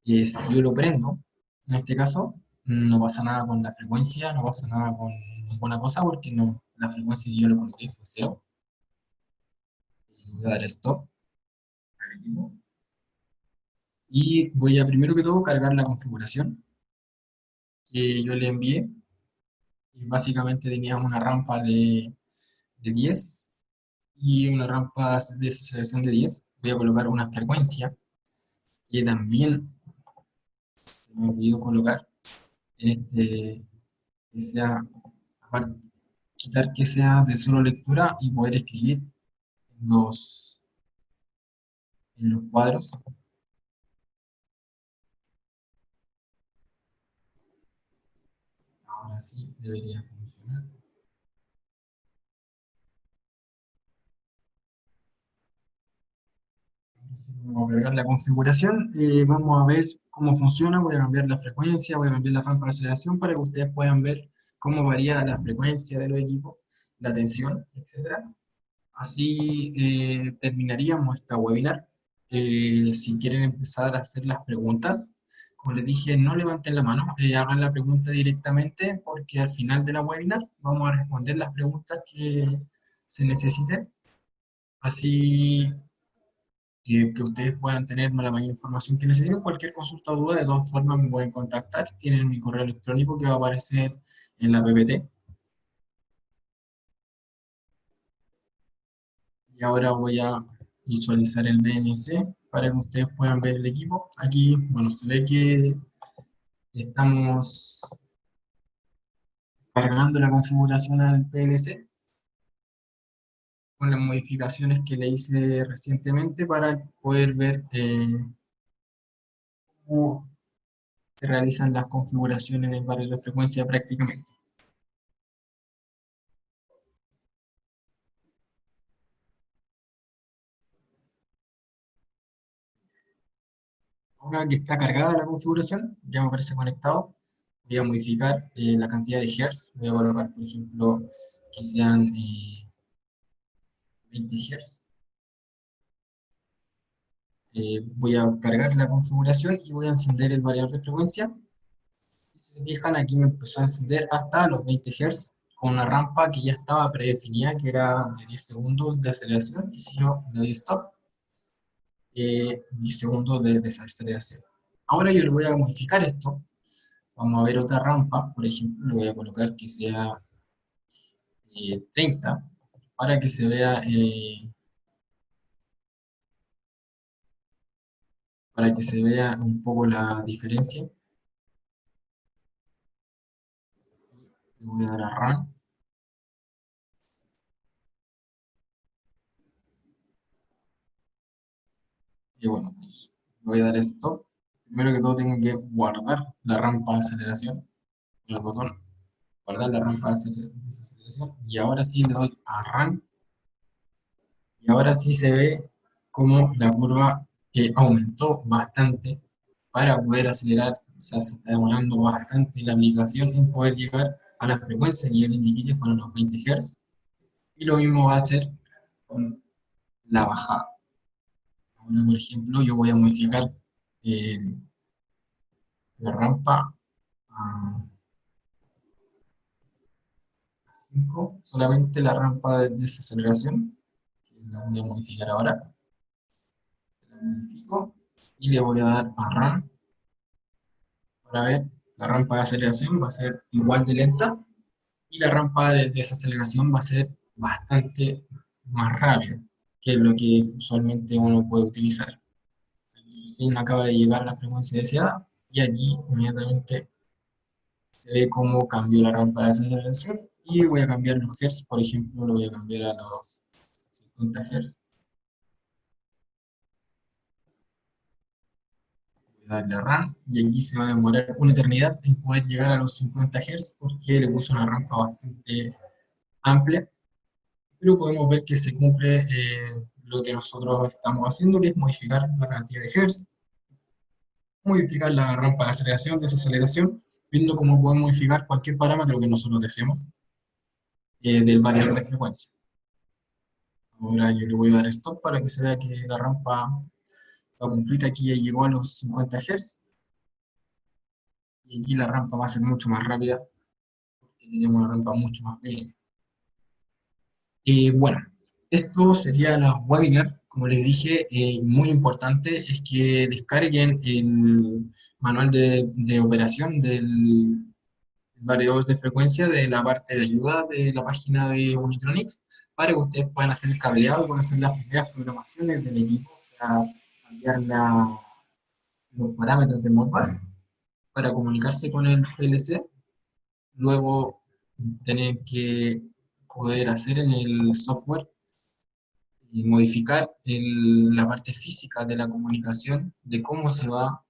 Si yo lo prendo, en este caso, no pasa nada con la frecuencia, no pasa nada con ninguna cosa, porque no, la frecuencia que yo le coloqué fue cero. Voy a dar stop al equipo. Y voy a, primero que todo, cargar la configuración que yo le envié. Y básicamente tenía una rampa de 10 y una rampa de desaceleración de 10. Voy a colocar una frecuencia que también se me olvidó colocar en este, que sea, aparte, quitar que sea de solo lectura y poder escribir en los cuadros. Ahora sí debería funcionar. Así que vamos a agregar la configuración. Vamos a ver cómo funciona. Voy a cambiar la frecuencia, voy a cambiar la rampa de aceleración para que ustedes puedan ver cómo varía la frecuencia de los equipos, la tensión, etcétera. Así terminaríamos esta webinar. Si quieren empezar a hacer las preguntas, como les dije, no levanten la mano, hagan la pregunta directamente porque al final de la webinar vamos a responder las preguntas que se necesiten. Así que ustedes puedan tener la mayor información que necesiten. Cualquier consulta o duda, de todas formas me pueden contactar. Tienen mi correo electrónico que va a aparecer en la PPT. Y ahora voy a visualizar el DNC para que ustedes puedan ver el equipo. Aquí, bueno, se ve que estamos cargando la configuración al PLC con las modificaciones que le hice recientemente para poder ver cómo se realizan las configuraciones en el variador de frecuencia prácticamente. Ahora que está cargada la configuración, ya me aparece conectado, voy a modificar la cantidad de hertz. Voy a colocar, por ejemplo, que sean 20 Hz. Voy a cargar la configuración y voy a encender el variador de frecuencia. Y si se fijan, aquí me empezó a encender hasta los 20 Hz con una rampa que ya estaba predefinida, que era de 10 segundos de aceleración. Y si yo le doy stop, 10 segundos de desaceleración. Ahora yo le voy a modificar esto. Vamos a ver otra rampa, por ejemplo, le voy a colocar que sea 30 para que se vea un poco la diferencia. Le voy a dar a Run. Y bueno, voy a dar stop. Primero que todo tengo que guardar la rampa de aceleración con el botón, guardar la rampa de desaceleración. Y ahora sí le doy a Run. Y ahora sí se ve como la curva aumentó bastante para poder acelerar. O sea, se está demorando bastante la aplicación en poder llegar a la frecuencia que yo le indiqué, que fueron los 20 Hz. Y lo mismo va a hacer con la bajada. Ahora, por ejemplo, yo voy a modificar eh, la rampa a 5, solamente la rampa de desaceleración, que la voy a modificar ahora. La modifico y le voy a dar a Run para ver. La rampa de aceleración va a ser igual de lenta y la rampa de desaceleración va a ser bastante más rápida, que es lo que usualmente uno puede utilizar. Recién acaba de llegar a la frecuencia deseada y allí inmediatamente se ve cómo cambió la rampa de aceleración y voy a cambiar los hertz, por ejemplo, lo voy a cambiar a los 50 hertz, voy a darle a run y aquí se va a demorar una eternidad en poder llegar a los 50 hertz porque le puse una rampa bastante amplia, pero podemos ver que se cumple lo que nosotros estamos haciendo, que es modificar la cantidad de hertz, modificar la rampa de aceleración, desaceleración, viendo cómo podemos modificar cualquier parámetro que nosotros deseemos del variador de frecuencia. Ahora yo le voy a dar stop para que se vea que la rampa va a cumplir. Aquí ya llegó a los 50 Hz y aquí la rampa va a ser mucho más rápida porque tenemos una rampa mucho más pequeña. Bueno, esto sería la webinar. Como les dije, muy importante es que descarguen el manual de operación del variador de frecuencia de la parte de ayuda de la página de Unitronics para que ustedes puedan hacer el cableado, puedan hacer las primeras programaciones del equipo para cambiar los parámetros de Modbus para comunicarse con el PLC. Luego tener que poder hacer en el software y modificar la parte física de la comunicación, de cómo se va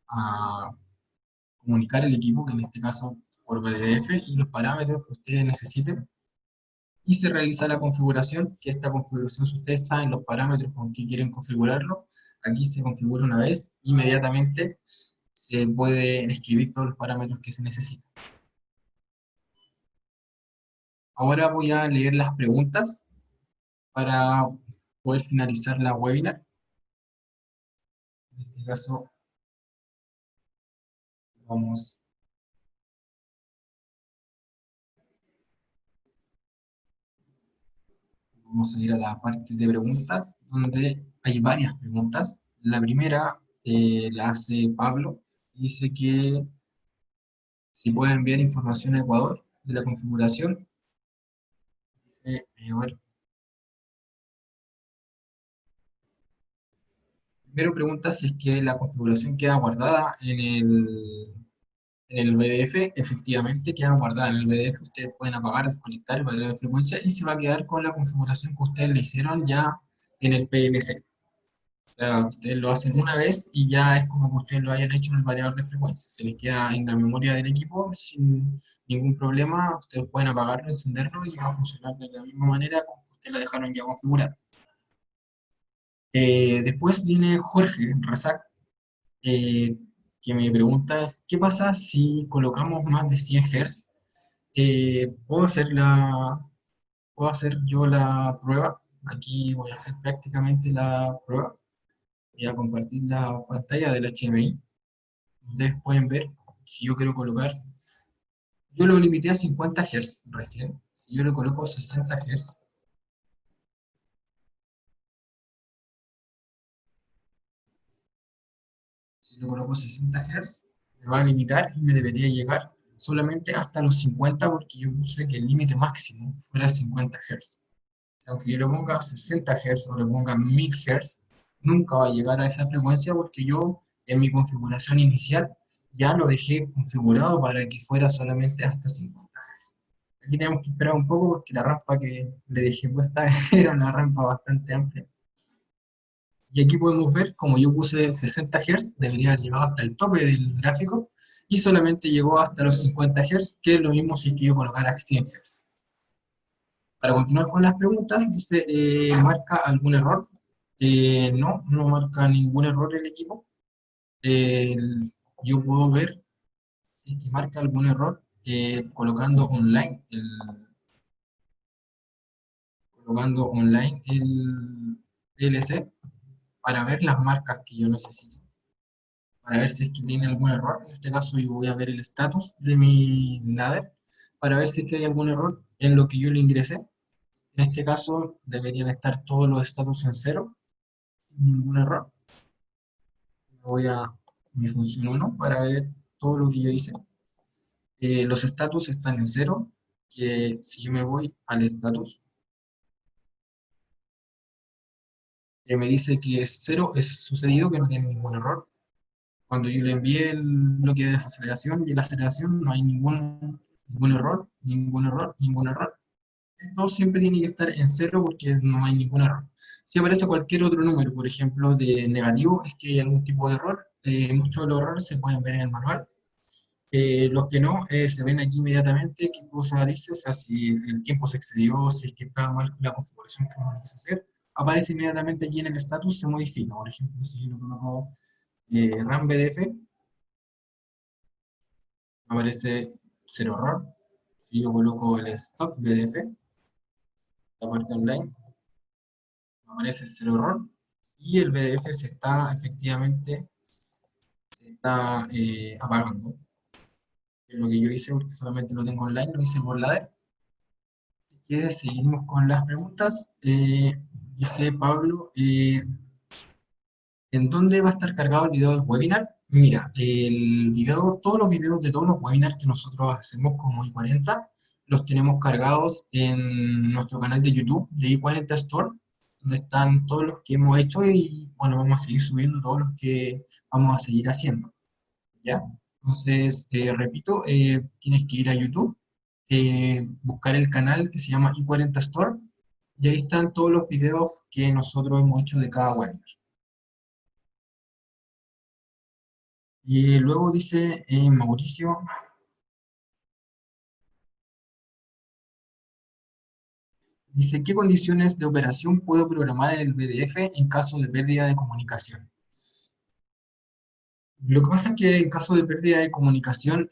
a comunicar el equipo, que en este caso por VDF, y los parámetros que ustedes necesiten. Y se realiza la configuración, que esta configuración, si ustedes saben los parámetros con que quieren configurarlo, aquí se configura una vez, inmediatamente se pueden escribir todos los parámetros que se necesitan. Ahora voy a leer las preguntas para poder finalizar la webinar. En este caso, vamos, vamos a ir a la parte de preguntas, donde hay varias preguntas. La primera la hace Pablo. Dice que si puede enviar información a Ecuador de la configuración. Dice, bueno, primero pregunta si es que la configuración queda guardada en el VDF. Efectivamente queda guardada en el VDF. Ustedes pueden apagar, desconectar el valor de frecuencia y se va a quedar con la configuración que ustedes le hicieron ya en el PLC. sea, ustedes lo hacen una vez y ya es como que ustedes lo hayan hecho en el variador de frecuencia. Se les queda en la memoria del equipo sin ningún problema. Ustedes pueden apagarlo, encenderlo y va a funcionar de la misma manera como que ustedes lo dejaron ya configurado. Después viene Jorge Razak, eh, que me pregunta, ¿qué pasa si colocamos más de 100 Hz? ¿Puedo hacer yo la prueba? Aquí voy a hacer prácticamente la prueba. Voy a compartir la pantalla del HDMI. Ustedes pueden ver si yo quiero colocar. Yo lo limité a 50 Hz recién. Si yo le coloco 60 Hz, si le coloco 60 Hz, me va a limitar y me debería llegar solamente hasta los 50 porque yo puse que el límite máximo fuera 50 Hz. Aunque yo le ponga 60 Hz o le ponga 1000 Hz, nunca va a llegar a esa frecuencia porque yo en mi configuración inicial ya lo dejé configurado para que fuera solamente hasta 50 Hz. Aquí tenemos que esperar un poco porque la rampa que le dejé puesta era una rampa bastante amplia. Y aquí podemos ver, como yo puse 60 Hz, debería haber llegado hasta el tope del gráfico y solamente llegó hasta los 50 Hz, que es lo mismo si yo colocara 100 Hz. Para continuar con las preguntas, dice, ¿marca algún error? No, no marca ningún error el equipo. Eh, yo puedo ver si marca algún error colocando online el PLC para ver las marcas que yo necesito, para ver si es que tiene algún error. En este caso yo voy a ver el status de mi ladder para ver si es que hay algún error en lo que yo le ingresé. En este caso deberían estar todos los status en cero, sin ningún error. Voy a mi función 1 para ver todo lo que yo hice. Los status están en cero, que si yo me voy al status, me dice que es cero, es sucedido, que no tiene ningún error. Cuando yo le envié el bloque de desaceleración y la aceleración, no hay ningún error, ningún error, ningún error. Esto siempre tiene que estar en cero porque no hay ningún error. Si aparece cualquier otro número, por ejemplo, de negativo, es que hay algún tipo de error. Muchos de los errores se pueden ver en el manual. Los que no, se ven aquí inmediatamente qué cosa dice, o sea, si el tiempo se excedió, si es que estaba mal la configuración que uno quiso hacer, aparece inmediatamente aquí en el status, se modifica. Por ejemplo, si yo lo coloco RAM BDF, aparece cero error. Si yo coloco el stop BDF, la parte online, aparece cero error. Y el BDF efectivamente se está apagando. Es lo que yo hice porque solamente lo tengo online, lo hice por ladder. Que seguimos con las preguntas. Dice Pablo, ¿en dónde va a estar cargado el video del webinar? Mira, el video, todos los videos de todos los webinars que nosotros hacemos como i40, los tenemos cargados en nuestro canal de YouTube, de i40 Store, donde están todos los que hemos hecho y bueno, vamos a seguir subiendo todos los que vamos a seguir haciendo. ¿Ya? Entonces, repito, tienes que ir a YouTube, buscar el canal que se llama i40 Store, y ahí están todos los videos que nosotros hemos hecho de cada webinar. Y luego dice Mauricio, dice, ¿qué condiciones de operación puedo programar en el BDF en caso de pérdida de comunicación? Lo que pasa es que en caso de pérdida de comunicación,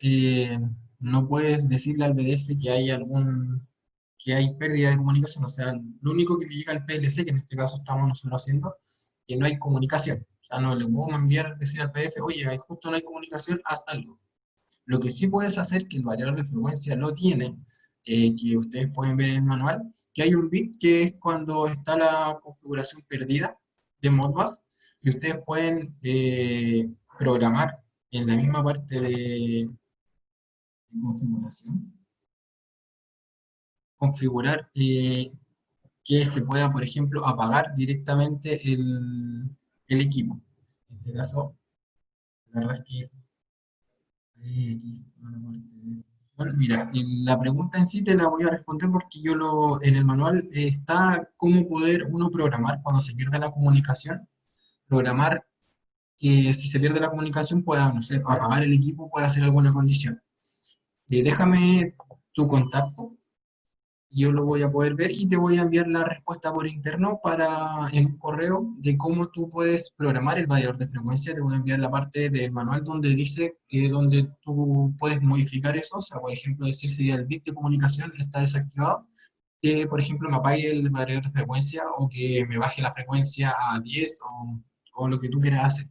no puedes decirle al BDF que hay pérdida de comunicación. O sea, lo único que le llega al PLC, que en este caso estamos nosotros haciendo, que no hay comunicación. O sea, no le puedo decir al PDF, oye, ahí justo no hay comunicación, haz algo. Lo que sí puedes hacer, que el variador de frecuencia lo tiene, que ustedes pueden ver en el manual, que hay un bit que es cuando está la configuración perdida de Modbus, y ustedes pueden programar en la misma parte de configuración, configurar que se pueda, por ejemplo, apagar directamente el equipo. En este caso, la verdad es que bueno, mira, la pregunta en sí te la voy a responder porque en el manual está cómo poder uno programar cuando se pierde la comunicación programar que si se pierde la comunicación pueda, no sé, apagar el equipo, pueda hacer alguna condición. Déjame tu contacto, yo lo voy a poder ver y te voy a enviar la respuesta por interno para en un correo de cómo tú puedes programar el variador de frecuencia. Te voy a enviar la parte del manual donde dice que donde tú puedes modificar eso, o sea, por ejemplo, decir si el bit de comunicación está desactivado, que por ejemplo me apague el variador de frecuencia o que me baje la frecuencia a 10 o lo que tú quieras hacer.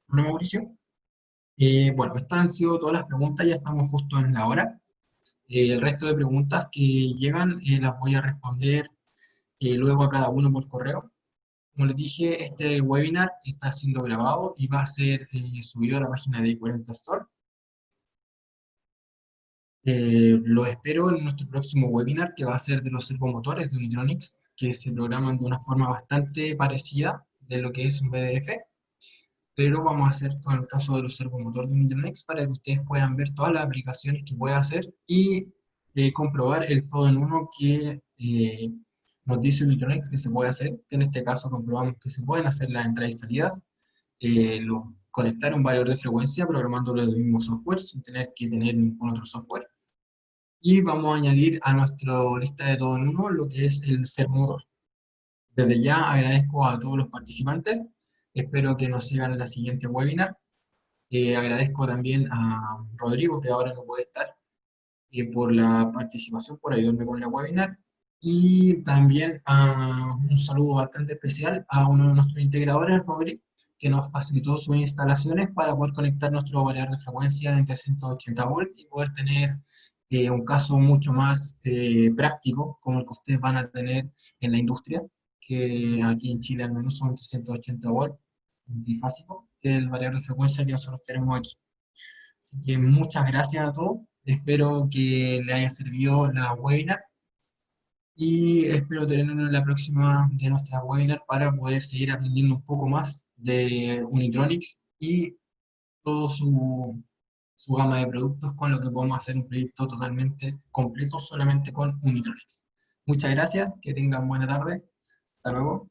¿No, Mauricio? Bueno, estas han sido todas las preguntas, ya estamos justo en la hora. El resto de preguntas que llegan las voy a responder luego a cada uno por correo. Como les dije, este webinar está siendo grabado y va a ser subido a la página de i40 Store. Lo espero en nuestro próximo webinar, que va a ser de los servomotores de Unitronics, que se programan de una forma bastante parecida de lo que es un BDF, pero vamos a hacer con el caso de los servomotores de Unitronics para que ustedes puedan ver todas las aplicaciones que puede hacer y comprobar el todo en uno que nos dice Unitronics que se puede hacer, que en este caso comprobamos que se pueden hacer las entradas y salidas, conectar un variador de frecuencia programándolo desde el mismo software sin tener que tener ningún otro software. Y vamos a añadir a nuestra lista de todo en uno lo que es el servomotor. Desde ya agradezco a todos los participantes, espero que nos sigan en la siguiente webinar. Agradezco también a Rodrigo, que ahora no puede estar, por la participación, por ayudarme con la webinar. Y también un saludo bastante especial a uno de nuestros integradores, Rodri, que nos facilitó sus instalaciones para poder conectar nuestro variador de frecuencia en 380 volts y poder tener un caso mucho más práctico, como el que ustedes van a tener en la industria, que aquí en Chile al menos son 380 volts, bifásico, que es el variador de frecuencia que nosotros tenemos aquí. Así que muchas gracias a todos. Espero que les haya servido la webinar y espero tenerlo en la próxima de nuestra webinar para poder seguir aprendiendo un poco más de Unitronics y todo su gama de productos con lo que podemos hacer un proyecto totalmente completo solamente con Unitronics. Muchas gracias, que tengan buena tarde. Hasta luego.